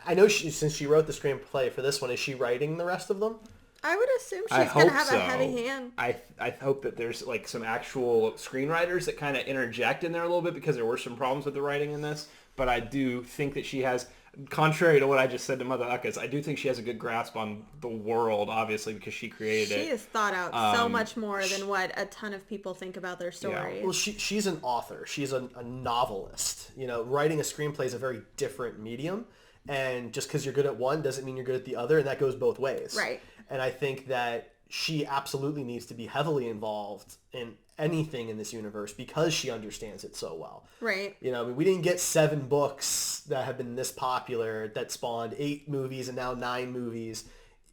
I know since she wrote the screenplay for this one, is she writing the rest of them? I would assume she's going to have a heavy hand. I hope that there's like some actual screenwriters that kind of interject in there a little bit, because there were some problems with the writing in this. But I do think that she has, contrary to what I just said to Mother Uckas, I do think she has a good grasp on the world, obviously, because she created it. She has thought out so much more than what a ton of people think about their stories. Yeah. Well, she's an author. She's a novelist. You know, writing a screenplay is a very different medium. And just because you're good at one doesn't mean you're good at the other, and that goes both ways. Right. And I think that she absolutely needs to be heavily involved in anything in this universe because she understands it so well. Right. You know, I mean, we didn't get 7 books that have been this popular that spawned 8 movies and now 9 movies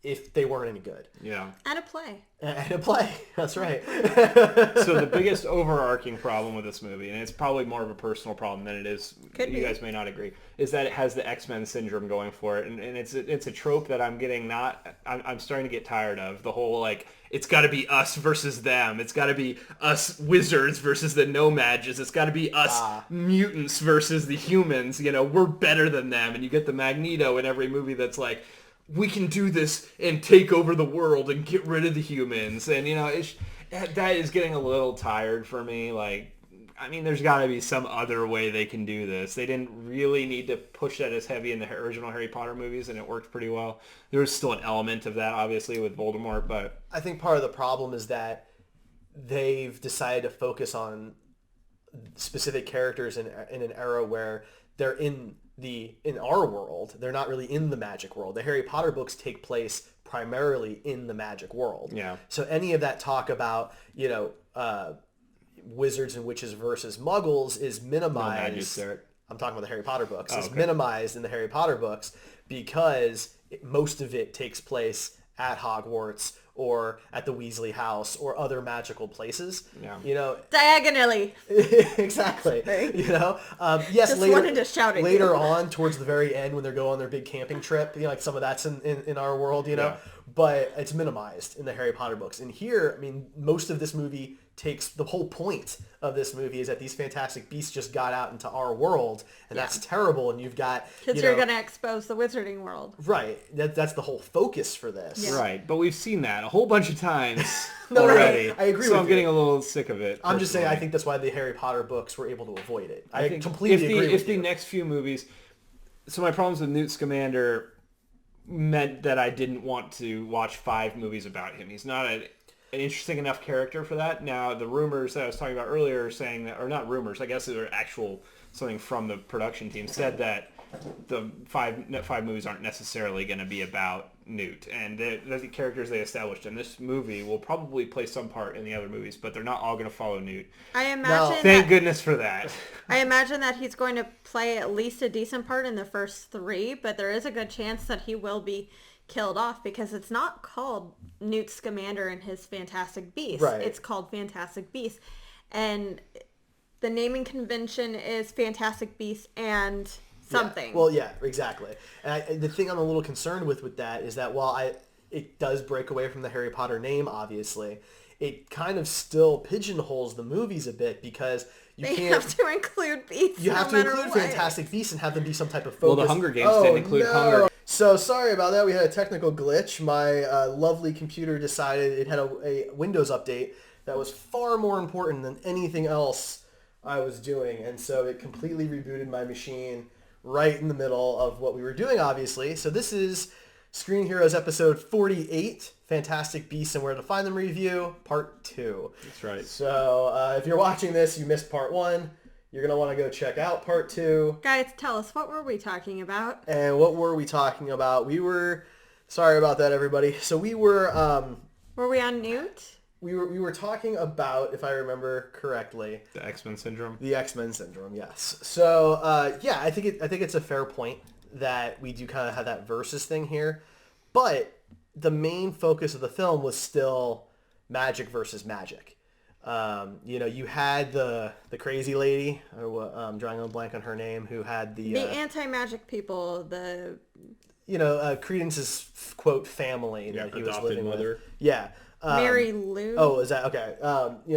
if they weren't any good. Yeah. And a play. And a play. That's right. So the biggest overarching problem with this movie, and it's probably more of a personal problem than it is, you guys may not agree, is that it has the X-Men syndrome going for it. And it's a trope that I'm starting to get tired of. The whole, like, it's got to be us versus them. It's got to be us wizards versus the no-mages. It's got to be us mutants versus the humans. You know, we're better than them. And you get the Magneto in every movie that's like, we can do this and take over the world and get rid of the humans. And, you know, that is getting a little tired for me. Like, I mean, there's got to be some other way they can do this. They didn't really need to push that as heavy in the original Harry Potter movies, and it worked pretty well. There was still an element of that, obviously, with Voldemort, but... I think part of the problem is that they've decided to focus on specific characters in an era where they're in our world. They're not really in the magic world. The Harry Potter books take place primarily in the magic world. Yeah. So any of that talk about, you know, wizards and witches versus muggles is minimized. No, I'm talking about the Harry Potter books. It's minimized in the Harry Potter books because most of it takes place at Hogwarts or at the Weasley house or other magical places. Yeah. You know, diagonally. Exactly. You know, yes. Just wanted to shout at later on towards the very end when they go on their big camping trip, you know, like some of that's in our world, you know. Yeah. But it's minimized in the Harry Potter books. And here, I mean, most of this movie the whole point of this movie is that these fantastic beasts just got out into our world, and that's terrible. And you've got because you're going to expose the wizarding world, right? That's the whole focus for this, right? But we've seen that a whole bunch of times already. Right. I agree. So I'm getting a little sick of it. I'm just saying, I think that's why the Harry Potter books were able to avoid it. I completely agree with you. If the next few movies, so my problems with Newt Scamander meant that I didn't want to watch 5 movies about him. He's not an interesting enough character for that. Now, the rumors that I was talking about earlier saying that, or not rumors, I guess they're actual something from the production team, said that the 5 movies aren't necessarily going to be about Newt. And the characters they established in this movie will probably play some part in the other movies, but they're not all going to follow Newt. I imagine thank goodness for that. I imagine that he's going to play at least a decent part in the first 3, but there is a good chance that he will be killed off because it's not called Newt Scamander and his Fantastic Beasts. Right. It's called Fantastic Beasts. And the naming convention is Fantastic Beasts and something. Yeah. Well, yeah, exactly. And the thing I'm a little concerned with that is that while it does break away from the Harry Potter name, obviously, it kind of still pigeonholes the movies a bit because they have to include beasts. You have to include Fantastic Beasts and have them be some type of focus. Well, the Hunger Games didn't include Hunger. So sorry about that. We had a technical glitch. My lovely computer decided it had a Windows update that was far more important than anything else I was doing. And so it completely rebooted my machine right in the middle of what we were doing, obviously. So this is Screen Heroes episode 48, Fantastic Beasts and Where to Find Them review, part 2. That's right. So if you're watching this, you missed part 1. You're going to want to go check out part 2. Guys, tell us, what were we talking about? And what were we talking about? Sorry about that, everybody. So we were... were we on Newt? we were talking about, if I remember correctly, The X-Men syndrome. the X-Men syndrome. Yes. So yeah, I think it's a fair point that we do kind of have that versus thing here, but the main focus of the film was still magic versus magic. You had the crazy lady, or I'm drawing a blank on her name, who had the anti-magic people, Credence's quote family that he was living mother. with. Yeah. Mary Lou. Oh, is that okay?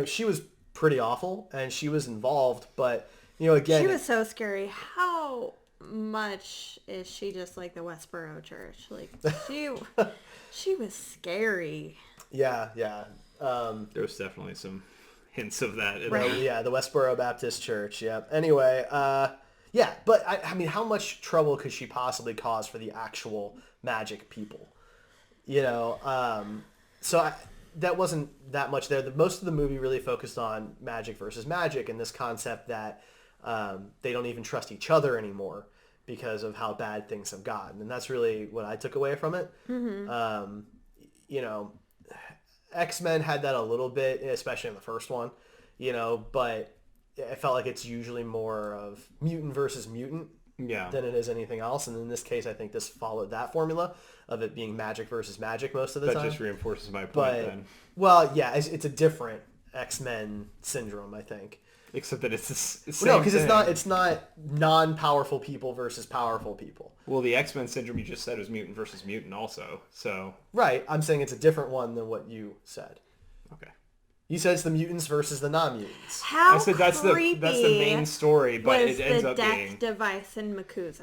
She was pretty awful, and she was involved, but again, she was so scary. How much is she just like the Westboro Church? Like she was scary. Yeah. There was definitely some hints of that. Right. Yeah, the Westboro Baptist Church. Yeah. Anyway, yeah, but I mean, how much trouble could she possibly cause for the actual magic people? That wasn't that much there. Most of the movie really focused on magic versus magic and this concept that they don't even trust each other anymore because of how bad things have gotten. And that's really what I took away from it. Mm-hmm. X-Men had that a little bit, especially in the first one, but I felt like it's usually more of mutant versus mutant than it is anything else. And in this case, I think this followed that formula of it being magic versus magic most of the time. That just reinforces my point then. Well, yeah, it's a different X-Men syndrome, I think. Except that it's the same No, because thing. it's not non-powerful people versus powerful people. Well, the X-Men syndrome you just said was mutant versus mutant also, so... Right, I'm saying it's a different one than what you said. Okay. You said it's the mutants versus the non-mutants. How I said that's the main story, but was it ends the up death being... device in Makusa?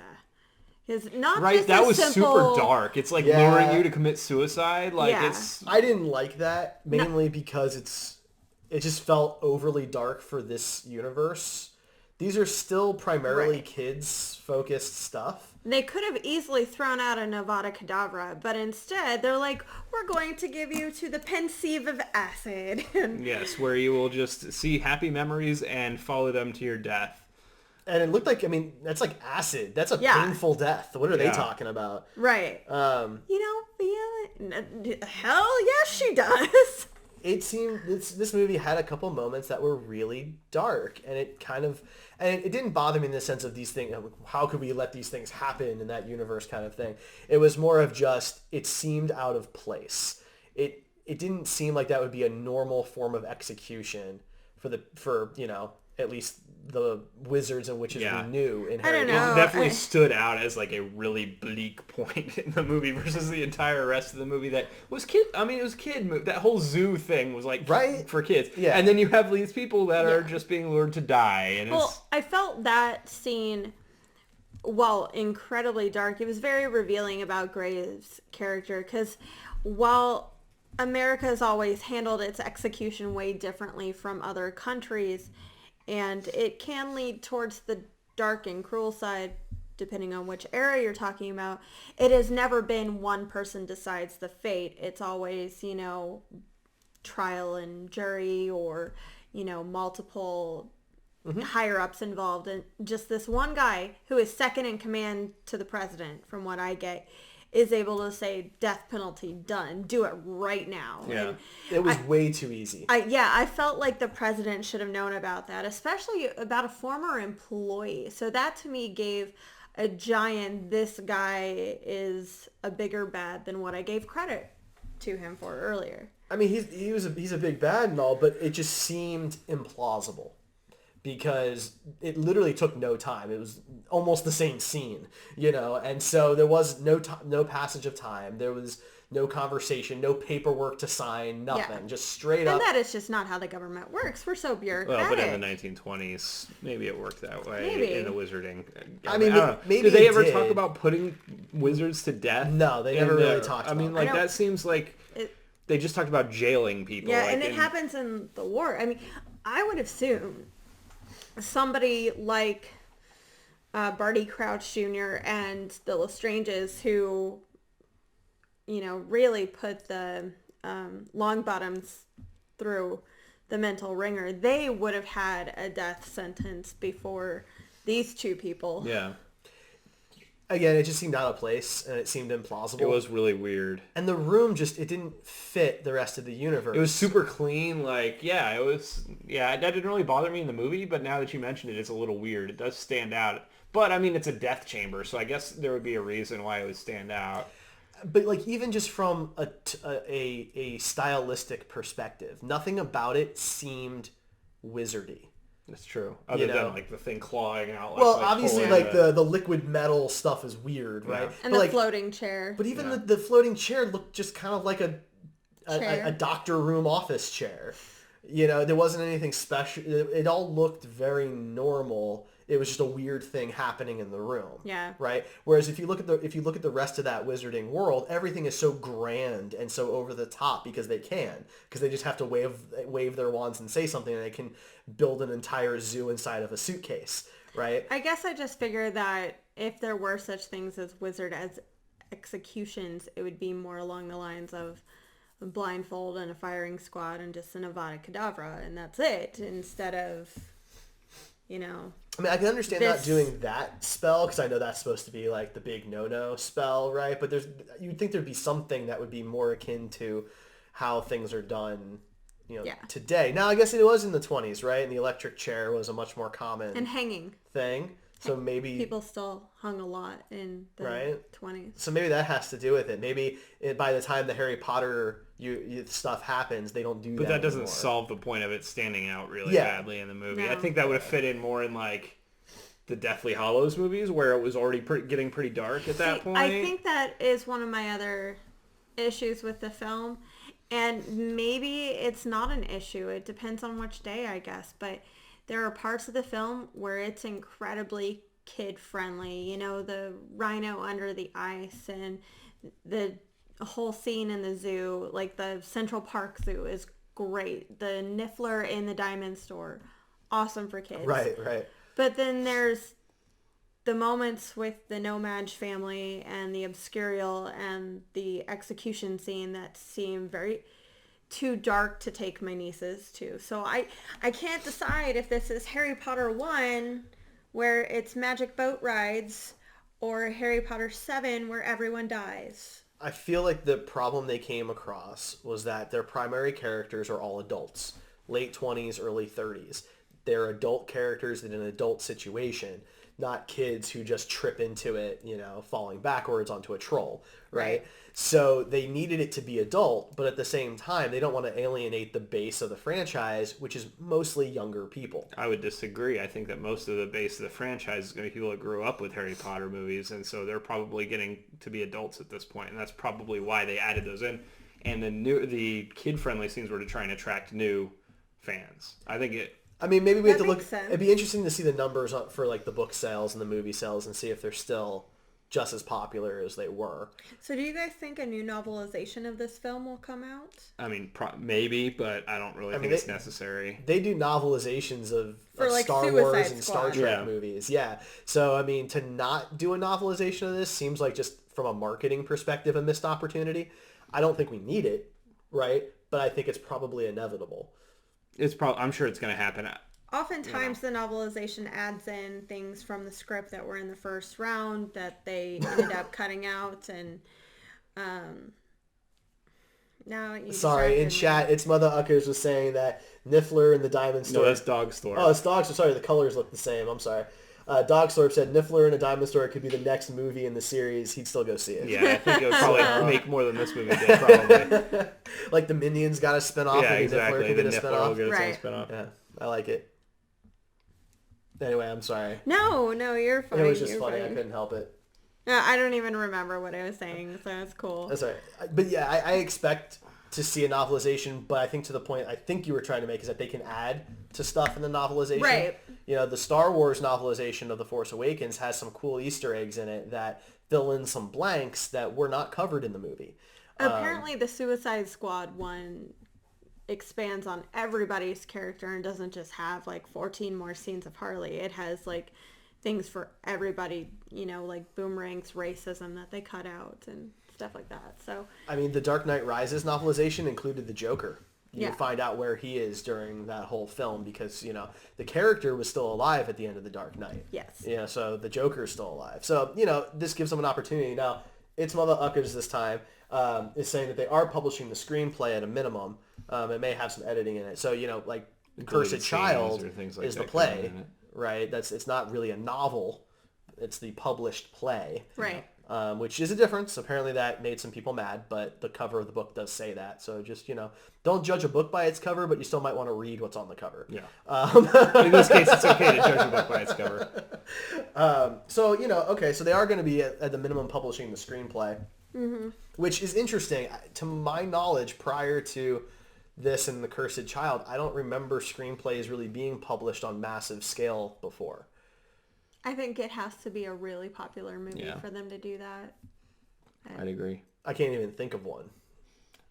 Because not Right, just that a was simple... super dark. It's like Yeah. luring you to commit suicide. Like, Yeah. it's... I didn't like that, mainly because it just felt overly dark for this universe. These are still primarily Right. kids-focused stuff. They could have easily thrown out a Nevada Kedavra, but instead they're like, we're going to give you to the pensieve of acid. Yes, where you will just see happy memories and follow them to your death. And it looked like, that's like acid. That's a Yeah. painful death. What are they Yeah. talking about? Right. Um, You don't feel it? Hell yes, she does. It seemed this movie had a couple moments that were really dark, and it didn't bother me in the sense of these things. How could we let these things happen in that universe, kind of thing? It was more of just it seemed out of place. It didn't seem like that would be a normal form of execution for at least the wizards and witches Yeah. we knew in I Harry don't It know. Potter. definitely stood out as like a really bleak point in the movie versus the entire rest of the movie that was kid. I mean, it was kid movie. That whole zoo thing was like Right? for kids. Yeah. And then you have these people that are Yeah. just being lured to die. And Well, it's I felt that scene, while incredibly dark, it was very revealing about Graves' character, because while America has always handled its execution way differently from other countries, and it can lead towards the dark and cruel side depending on which era you're talking about, it has never been one person decides the fate. It's always, trial and jury, or, multiple higher ups involved. And just this one guy who is second in command to the president, from what I get, is able to say death penalty, done, do it right now. Yeah. And It was way too easy. I felt like the president should have known about that, especially about a former employee. So that to me gave a giant, this guy is a bigger bad than what I gave credit to him for earlier. I mean, he's a big bad and all, but it just seemed implausible because it literally took no time. It was almost the same scene, and so there was no passage of time. There was no conversation, no paperwork to sign, nothing. Yeah. Just straight And up. that is just not how the government works. We're so bureaucratic. well, but in the 1920s, maybe it worked that way Maybe. in the wizarding. I mean, don't know. maybe did they it ever did. talk about putting wizards to death? No, they never really talked I mean, about like it. I don't- that seems like they just talked about jailing people. Yeah, like, and it happens in the war. I mean, I would assume somebody like Barty Crouch Jr. and the Lestranges, who, really put the Longbottoms through the mental ringer, they would have had a death sentence before these two people. Yeah. Again, it just seemed out of place, and it seemed implausible. It was really weird. And the room it didn't fit the rest of the universe. It was super clean, that didn't really bother me in the movie, but now that you mentioned it, it's a little weird. It does stand out. But, I mean, it's a death chamber, so I guess there would be a reason why it would stand out. But, even just from a stylistic perspective, nothing about it seemed wizardy. That's true. Other than the thing clawing out. Well, obviously, the liquid metal stuff is weird, right? Yeah. And the floating chair. But even the floating chair looked just kind of like a doctor room office chair. There wasn't anything special. It all looked very normal. It was just a weird thing happening in the room. Yeah. Right. Whereas if you look at the rest of that wizarding world, everything is so grand and so over the top because they just have to wave their wands and say something, and they can build an entire zoo inside of a suitcase. Right. I guess I just figured that if there were such things as wizard as executions, it would be more along the lines of a blindfold and a firing squad and just an Avada Kedavra, and that's it, instead of, I mean, I can understand not doing that spell, because I know that's supposed to be the big no-no spell, right? But you'd think there'd be something that would be more akin to how things are done, today. Now, I guess it was in the 20s, right? And the electric chair was a much more common and hanging thing. So maybe people still hung a lot in the 20s. So maybe that has to do with it. Maybe by the time the Harry Potter stuff happens, they don't do that. But that doesn't anymore. solve the point of it standing out really badly in the movie. No. I think that would have fit in more in the Deathly Hallows movies, where it was already getting pretty dark at that point. I think that is one of my other issues with the film. And maybe it's not an issue. It depends on which day, I guess. But there are parts of the film where it's incredibly kid-friendly. The rhino under the ice and the whole scene in the zoo, the Central Park Zoo is great. The Niffler in the diamond store, awesome for kids. Right. But then there's the moments with the No-Maj family and the Obscurial and the execution scene that seem very too dark to take my nieces to. So I can't decide if this is Harry Potter 1, where it's magic boat rides, or Harry Potter 7, where everyone dies. I feel like the problem they came across was that their primary characters are all adults, late 20s, early 30s. They're adult characters in an adult situation, not kids who just trip into it, falling backwards onto a troll, right? So they needed it to be adult, but at the same time, they don't want to alienate the base of the franchise, which is mostly younger people. I would disagree. I think that most of the base of the franchise is going to be people that grew up with Harry Potter movies, and so they're probably getting to be adults at this point, and that's probably why they added those in. And the kid-friendly scenes were to try and attract new fans. Maybe we have to look. Sense. It'd be interesting to see the numbers for the book sales and the movie sales and see if they're still just as popular as they were. So do you guys think a new novelization of this film will come out? I mean, maybe, but I don't really think it's necessary. They do novelizations of Star Suicide Wars and Squad. Star Trek movies. Yeah. So, to not do a novelization of this seems like, just from a marketing perspective, a missed opportunity. I don't think we need it, right? But I think it's probably inevitable. I'm sure it's going to happen. Oftentimes the novelization adds in things from the script that were in the first round that they ended up cutting out, and now you Sorry, in chat, it's Mother Uckers was saying that Niffler and the Diamond Store. No, that's Dog Store. Oh, it's Dog Store. Sorry, the colors look the same. I'm sorry. Dogsthorpe said Niffler and a Diamond Store could be the next movie in the series. He'd still go see it. Yeah, I think it would probably make more than this movie did, probably. Like the Minions got a spin-off. Yeah, and exactly. Niffler could get a spin-off. Will get its own spin-off. Yeah, I like it. Anyway, I'm sorry. No, you're fine. It was just you're funny. fine. I couldn't help it. No, I don't even remember what I was saying, so it's cool. That's all right. But yeah, I expect to see a novelization, but I think to the point I think you were trying to make is that they can add to stuff in the novelization. Right. The Star Wars novelization of The Force Awakens has some cool Easter eggs in it that fill in some blanks that were not covered in the movie. Apparently the Suicide Squad one expands on everybody's character and doesn't just have 14 more scenes of Harley. It has things for everybody, like Boomerang's racism that they cut out and stuff like that. So The Dark Knight Rises novelization included the Joker you Yeah. find out where he is during that whole film because, the character was still alive at the end of The Dark Knight. Yes. So the Joker is still alive. So, this gives them an opportunity. Now, It's Mother Uckers this time is saying that they are publishing the screenplay at a minimum. It may have some editing in it. So, like Cursed Child is the play, right? It's not really a novel. It's the published play. Right. Which is a difference. Apparently that made some people mad, but the cover of the book does say that. So just, don't judge a book by its cover, but you still might want to read what's on the cover. Yeah. In this case, it's okay to judge a book by its cover. So they are going to be at the minimum publishing the screenplay, which is interesting. To my knowledge, prior to this and The Cursed Child, I don't remember screenplays really being published on massive scale before. I think it has to be a really popular movie Yeah. for them to do that. I'd agree. I can't even think of one.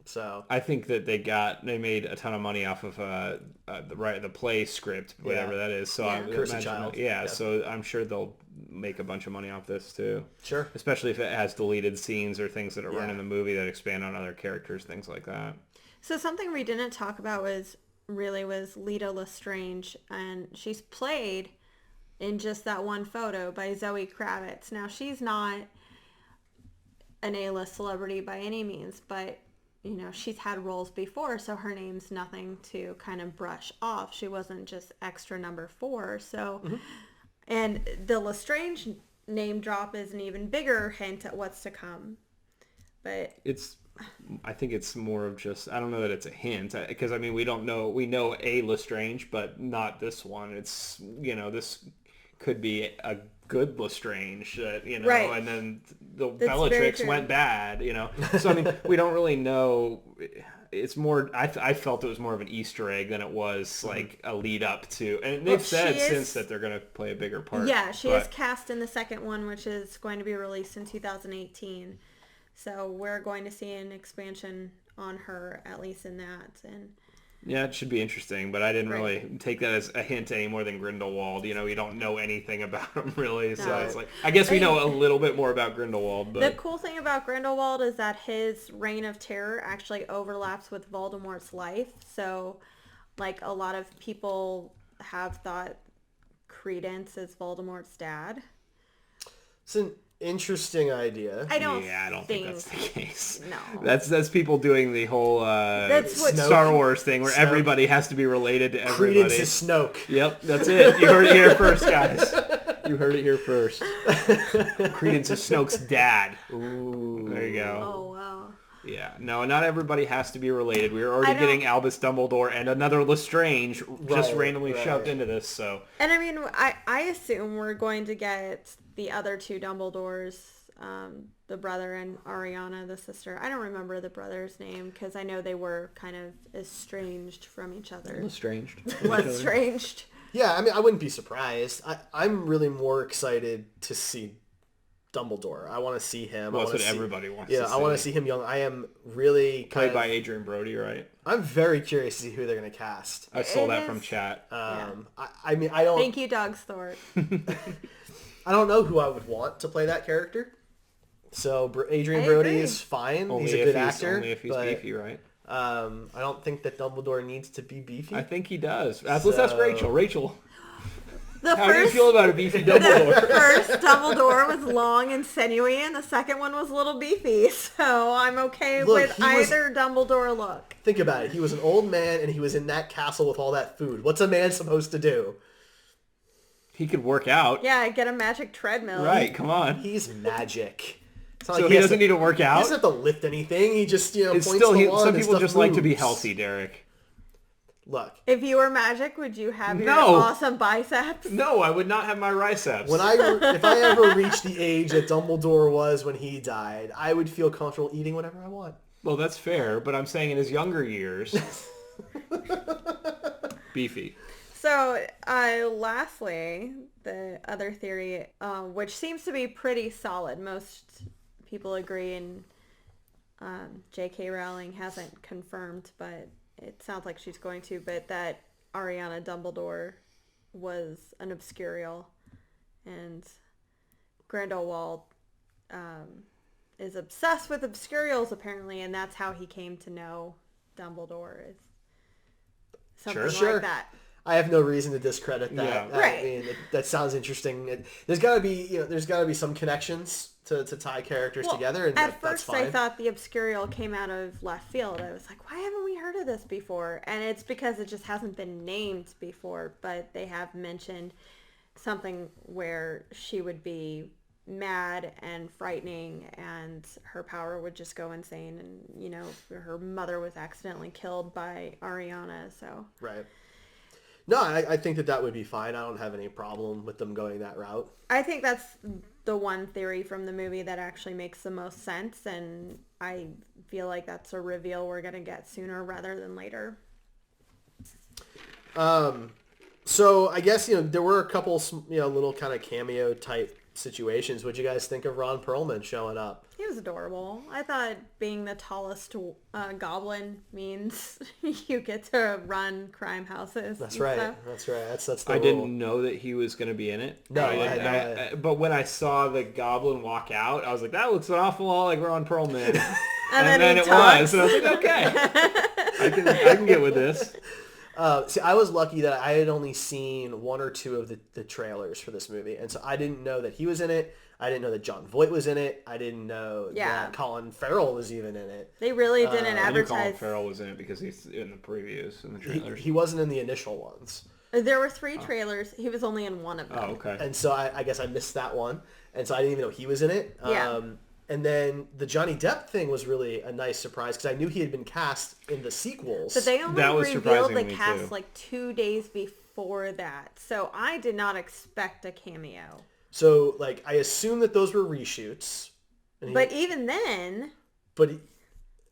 So I think that they made a ton of money off of the play script, whatever that is. So Yeah. I Cursed imagine, Child. yeah, Yeah. so I'm sure they'll make a bunch of money off this too. Sure. Especially if it has deleted scenes or things that are run Yeah. in the movie that expand on other characters, things like that. So something we didn't talk about was Lita Lestrange, and she's played in just that one photo by Zoe Kravitz. Now, she's not an A-list celebrity by any means, but, she's had roles before, so her name's nothing to kind of brush off. She wasn't just extra number 4, so... And the Lestrange name drop is an even bigger hint at what's to come. But... I think it's more of just, I don't know that it's a hint, because, we don't know, we know a Lestrange, but not this one. It's, this could be a good Lestrange, Right. and then the That's very Bellatrix true. went bad, So, we don't really know. It's more, I felt it was more of an Easter egg than it was like a lead up to, and they've said since that they're going to play a bigger part. Yeah, she is cast in the second one, which is going to be released in 2018. So we're going to see an expansion on her, at least in that. And yeah, it should be interesting, but I didn't really take that as a hint any more than Grindelwald. You don't know anything about him really, so it's like, I guess we know a little bit more about Grindelwald. But the cool thing about Grindelwald is that his reign of terror actually overlaps with Voldemort's life. So, like, a lot of people have thought Credence is Voldemort's dad. it's an interesting idea. I don't think that's the case. No. That's people doing the whole That's what Star Wars thing where everybody has to be related to everybody. Credence is Snoke. Yep, that's it. You heard it here first, guys. You heard it here first. Credence is Snoke's dad. Ooh. There you go. Oh, wow. Yeah, no, not everybody has to be related. We were already getting Albus Dumbledore and another Lestrange just randomly shoved into this, so. And I assume we're going to get the other two Dumbledores, the brother and Ariana, the sister. I don't remember the brother's name because I know they were kind of estranged from each other. Lestranged. Lestranged. Yeah, I wouldn't be surprised. I'm really more excited to see Dumbledore. I want to see him. Well, that's what everybody wants to see. Yeah, I want to see him young. I am really Played by Adrian Brody, right? I'm very curious to see who they're going to cast. I saw that from chat. I don't... Thank you, Doug Thorpe. I don't know who I would want to play that character. So Adrian I Brody agree. is fine. Only he's a if good actor. Only if he's but, beefy, right? I don't think that Dumbledore needs to be beefy. I think he does. Let's ask Rachel. Rachel, The how do you feel about a beefy Dumbledore? The first Dumbledore was long and sinewy, and the second one was a little beefy. So I'm okay with either Dumbledore look. Think about it. He was an old man, and he was in that castle with all that food. What's a man supposed to do? He could work out. Yeah, get a magic treadmill. Right, come on. He's magic. It's not So like he doesn't need to work He out? doesn't have to lift anything. He just, It's points still, the wand some and people stuff just like to be moves. healthy, Derek. Look, If you were magic, would you have your No. awesome biceps? No, I would not have my riceps. if I ever reached the age that Dumbledore was when he died, I would feel comfortable eating whatever I want. Well, that's fair, but I'm saying in his younger years, beefy. So, lastly, the other theory, which seems to be pretty solid, most people agree, and J.K. Rowling hasn't confirmed, but it sounds like she's going to, but that Ariana Dumbledore was an obscurial, and Grindelwald is obsessed with obscurials, apparently, and that's how he came to know Dumbledore. something Sure. like that. I have no reason to discredit that. Yeah. Right. I mean, that sounds interesting. There's got to be some connections to tie characters together, and at that's first fine. I thought the Obscurial came out of left field. I was like, why haven't we heard of this before? And it's because it just hasn't been named before, but they have mentioned something where she would be mad and frightening and her power would just go insane, and her mother was accidentally killed by Ariana, so Right. No, I think that would be fine. I don't have any problem with them going that route. I think that's the one theory from the movie that actually makes the most sense, and I feel like that's a reveal we're going to get sooner rather than later. So I guess, there were a couple, little kind of cameo type situations. What'd you guys think of Ron Perlman showing up? He was adorable. I thought being the tallest goblin means you get to run crime houses. That's right. Stuff. That's right. That's the I rule. didn't know that he was going to be in it. No, but when I saw the goblin walk out, I was like, that looks an awful lot like Ron Perlman. and then it was, and I was like, okay, I can get with this. See, I was lucky that I had only seen one or two of the trailers for this movie, and so I didn't know that he was in it. I didn't know that Jon Voight was in it. I didn't know that Colin Farrell was even in it. They really didn't I knew Colin advertise. Farrell was in it because he's in the previews and the trailers. He wasn't in the initial ones. There were 3 trailers. He was only in one of them. Oh, okay. And so I guess I missed that one, and so I didn't even know he was in it. Yeah. And then the Johnny Depp thing was really a nice surprise because I knew he had been cast in the sequels. But they only That was revealed surprising the to me, cast too. like 2 days before that. So I did not expect a cameo. So, I assume that those were reshoots. But even then... But,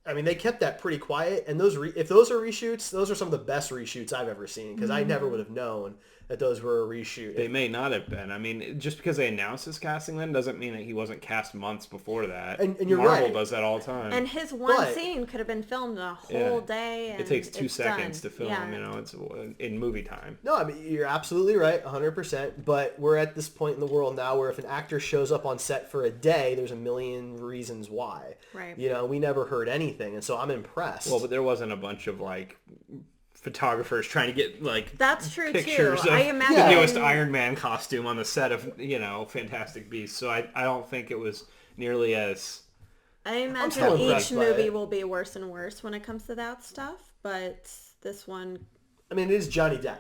I mean, they kept that pretty quiet. And if those are reshoots, those are some of the best reshoots I've ever seen. Because I never would have known that those were a reshoot. They may not have been. I mean, just because they announced his casting then doesn't mean that he wasn't cast months before that. And you're Marvel right. does that all the time. And his one But- scene could have been filmed a whole day. And it takes 2 it's seconds done. to film. Yeah. It's in movie time. No, I mean, you're absolutely right, 100%. But we're at this point in the world now where if an actor shows up on set for a day, there's a million reasons why. Right. We never heard anything. And so I'm impressed. Well, but there wasn't a bunch of photographers trying to get That's true pictures too. of I imagine the newest Iron Man costume on the set of Fantastic Beasts. So I don't think it was nearly as. I imagine still each impressed by movie it. will be worse and worse when it comes to that stuff. But this one, I mean, it is Johnny Depp,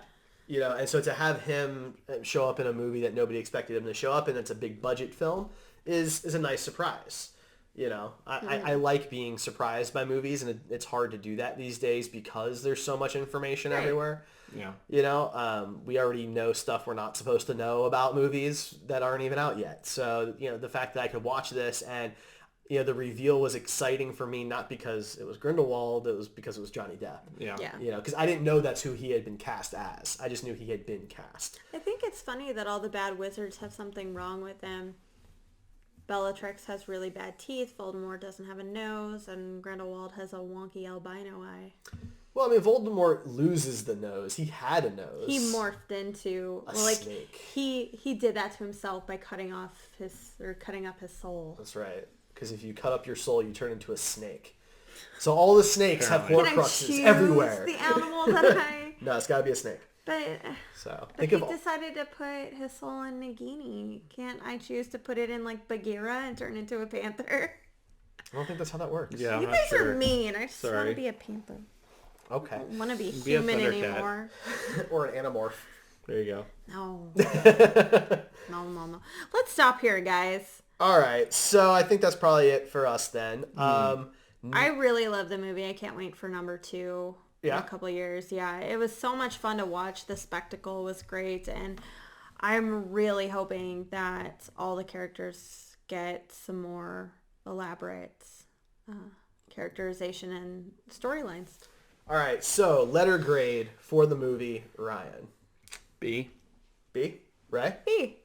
and so to have him show up in a movie that nobody expected him to show up in, that's a big budget film, is a nice surprise. I like being surprised by movies, and it's hard to do that these days because there's so much information everywhere. Yeah. We already know stuff we're not supposed to know about movies that aren't even out yet. So, the fact that I could watch this and, the reveal was exciting for me, not because it was Grindelwald, it was because it was Johnny Depp. Yeah. Because I didn't know that's who he had been cast as. I just knew he had been cast. I think it's funny that all the bad wizards have something wrong with them. Bellatrix has really bad teeth, Voldemort doesn't have a nose, and Grindelwald has a wonky albino eye. Well, I mean, Voldemort loses the nose. He had a nose. He morphed into A like snake. he did that to himself by cutting up his soul. That's right. Because if you cut up your soul, you turn into a snake. So all the snakes have Apparently. Can I Horcruxes choose everywhere. the animal that I... No, it's got to be a snake. But So he think of decided to put his soul in Nagini. Can't I choose to put it in Bagheera and turn into a panther? I don't think that's how that works. Yeah, I'm You not guys sure. are mean. I just want Sorry. to be a panther. Okay. I don't want to be Be a human Thundercat. anymore. Or an animorph. There you go. No. No. Let's stop here, guys. All right. So I think that's probably it for us then. I really love the movie. I can't wait for number 2 in Yeah? a couple of years. Yeah, it was so much fun to watch. The spectacle was great, and I'm really hoping that all the characters get some more elaborate characterization and storylines. All right. So letter grade for the movie, Ryan. B. B? Ray? B.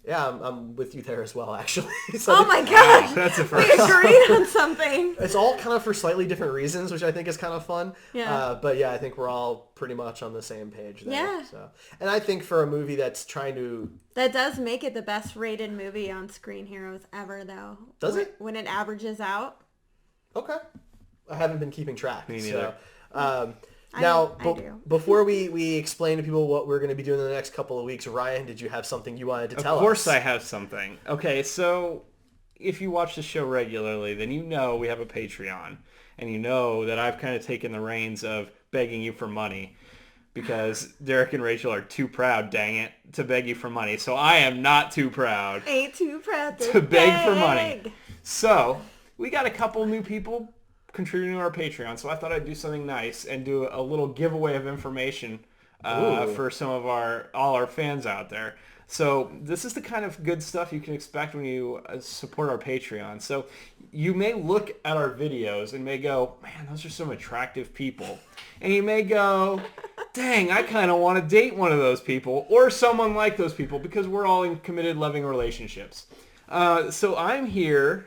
Yeah, I'm with you there as well, actually. So Oh my gosh! That's the We first. agreed on something. It's all kind of for slightly different reasons, which I think is kind of fun. Yeah. But yeah, I think we're all pretty much on the same page there. Yeah. So, and I think for a movie that's trying to... That does make it the best rated movie on Screen Heroes ever, though. Does it? When it averages out. Okay. I haven't been keeping track. Me neither. So, Now, I do. before we explain to people what we're going to be doing in the next couple of weeks, Ryan, did you have something you wanted to tell us? Of course I have something. Okay, so if you watch the show regularly, then you know we have a Patreon. And you know that I've kind of taken the reins of begging you for money because Derek and Rachel are too proud, dang it, to beg you for money. So I am not too proud. Ain't too proud to beg for money. So we got a couple new people contributing to our Patreon, so I thought I'd do something nice and do a little giveaway of information for some of all our fans out there. So this is the kind of good stuff you can expect when you support our Patreon. So you may look at our videos and may go, man, those are some attractive people. And you may go, dang, I kind of want to date one of those people or someone like those people because we're all in committed, loving relationships. So I'm here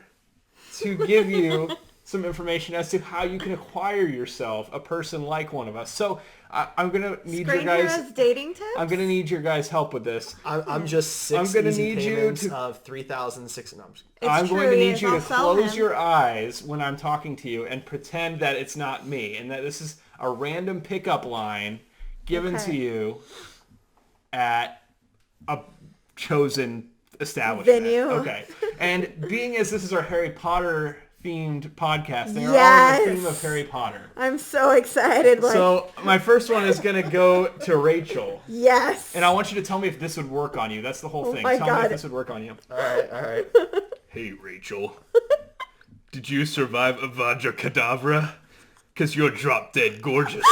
to give you some information as to how you can acquire yourself a person like one of us. So I'm gonna need your guys dating tips. I'm gonna need your guys' help with this. I'm just 6 I'm gonna easy need payments you to, of $3,600. No, I'm going to need you to close your eyes when I'm talking to you and pretend that it's not me and that this is a random pickup line given to you at a chosen establishment. Venue. Okay. And being as this is our Harry Potter themed podcast, they are all in the theme of Harry Potter. I'm so excited. So my first one is going to go to Rachel. Yes. And I want you to tell me if this would work on you. That's the whole thing. Tell me if this would work on you. All right. Hey, Rachel. Did you survive Avada Kedavra? Because you're drop dead gorgeous.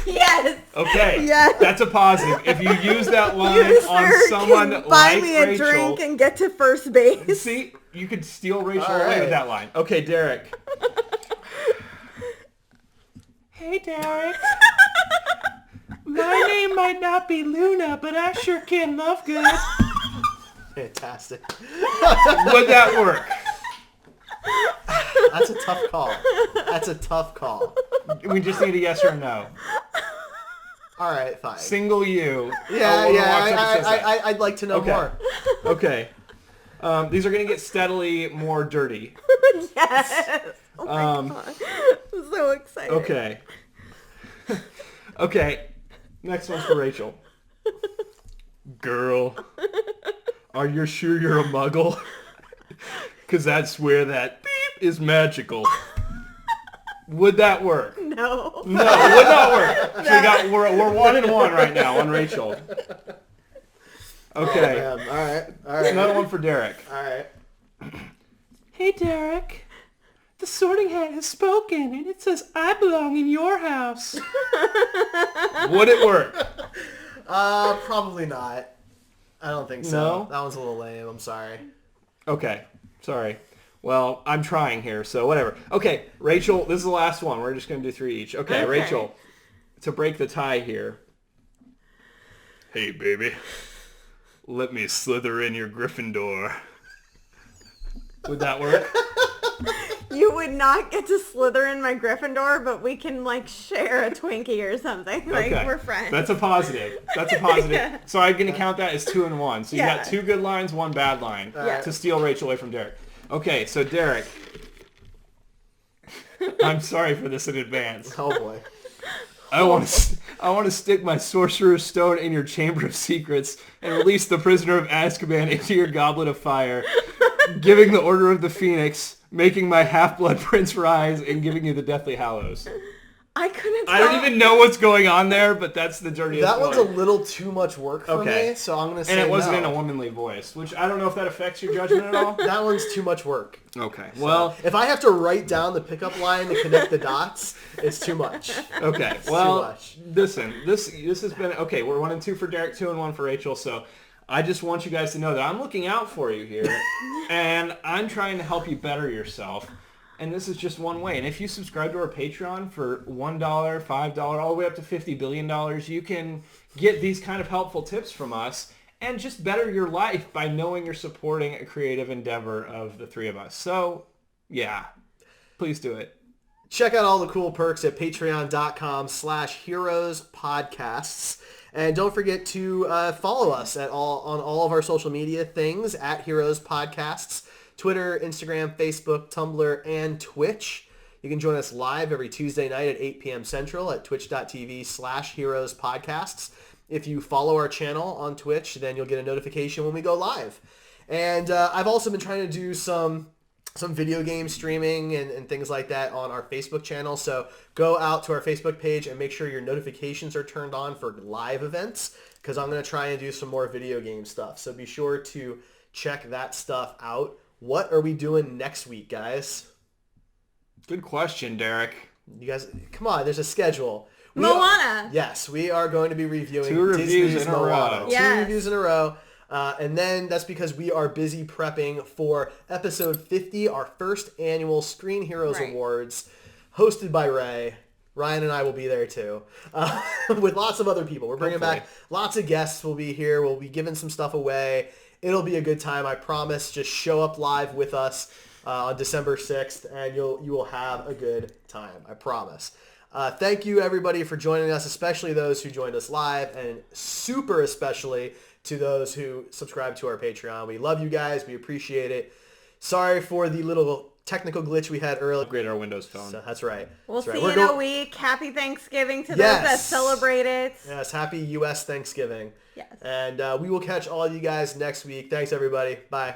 Yes. Okay. Yes. That's a positive. If you use that line on someone can like buy me a Rachel, drink and get to first base. See, you could steal Rachel away with that line. Okay, Derek. Hey, Derek. My name might not be Luna, but I sure can love good. Fantastic. Would that work? That's a tough call. We just need a yes or no. All right, fine. Single you. I'd like to know more. Okay. These are going to get steadily more dirty. Yes. Oh my God. I'm so excited. Okay. Okay. Next one's for Rachel. Girl, are you sure you're a muggle? Because that's where that beep is magical. Would that work? No. No, it would not work. So we're 1-1 right now on Rachel. Okay. All right. Another one for Derek. All right. Hey, Derek. The Sorting Hat has spoken, and it says I belong in your house. Would it work? Probably not. I don't think so. No? That one's a little lame. I'm sorry. Okay. Sorry. Well, I'm trying here, so whatever. Okay, Rachel, this is the last one. We're just going to do 3 each. Okay, Rachel, to break the tie here. Hey, baby. Let me slither in your Gryffindor. Would that work? You would not get to slither in my Gryffindor, but we can share a Twinkie or something. We're friends. That's a positive. Yeah. So I'm going to count that as 2 and 1. So you got 2 good lines, 1 bad line to steal Rachel away from Derek. Okay, so Derek. I'm sorry for this in advance. Oh boy. I want to stick my Sorcerer's Stone in your Chamber of Secrets and release the Prisoner of Azkaban into your Goblet of Fire, giving the Order of the Phoenix, making my Half-Blood Prince rise, and giving you the Deathly Hallows. I couldn't tell. I don't even know what's going on there, but that's the dirtiest That one. one's a little too much work for me, so I'm going to say no. And it wasn't in a womanly voice, which I don't know if that affects your judgment at all. That one's too much work. Okay, So, well... if I have to write down the pickup line to connect the dots, it's too much. Okay, well, listen, this has been... Okay, we're 1 and 2 for Derek, 2 and 1 for Rachel, so I just want you guys to know that I'm looking out for you here, and I'm trying to help you better yourself. And this is just one way. And if you subscribe to our Patreon for $1, $5, all the way up to $50 billion, you can get these kind of helpful tips from us and just better your life by knowing you're supporting a creative endeavor of the 3 of us. So, yeah, please do it. Check out all the cool perks at patreon.com/heroespodcasts. And don't forget to follow us on all of our social media things at Heroes Podcasts. Twitter, Instagram, Facebook, Tumblr, and Twitch. You can join us live every Tuesday night at 8 p.m. Central at twitch.tv/heroespodcasts. If you follow our channel on Twitch, then you'll get a notification when we go live. And I've also been trying to do some video game streaming and things like that on our Facebook channel. So go out to our Facebook page and make sure your notifications are turned on for live events, because I'm going to try and do some more video game stuff. So be sure to check that stuff out. What are we doing next week, guys? Good question, Derek. You guys, come on, there's a schedule. Moana. Yes, we are going to be reviewing 2 reviews Disney's in a Moana. row. Yes. 2 reviews in a row. And then that's because we are busy prepping for episode 50, our first annual Screen Heroes Right. Awards, hosted by Ray. Ryan and I will be there too, with lots of other people. We're bringing back lots of guests. Will be here. We'll be giving some stuff away. It'll be a good time, I promise. Just show up live with us on December 6th, and you will have a good time. I promise. Thank you, everybody, for joining us, especially those who joined us live, and super especially to those who subscribe to our Patreon. We love you guys. We appreciate it. Sorry for the little technical glitch we had earlier. Upgrade our Windows Phone. So that's right. We'll That's see right. you in a week. Happy Thanksgiving to those that Yes. celebrate it. Yes, happy U.S. Thanksgiving. Yes. And we will catch all you guys next week. Thanks, everybody. Bye.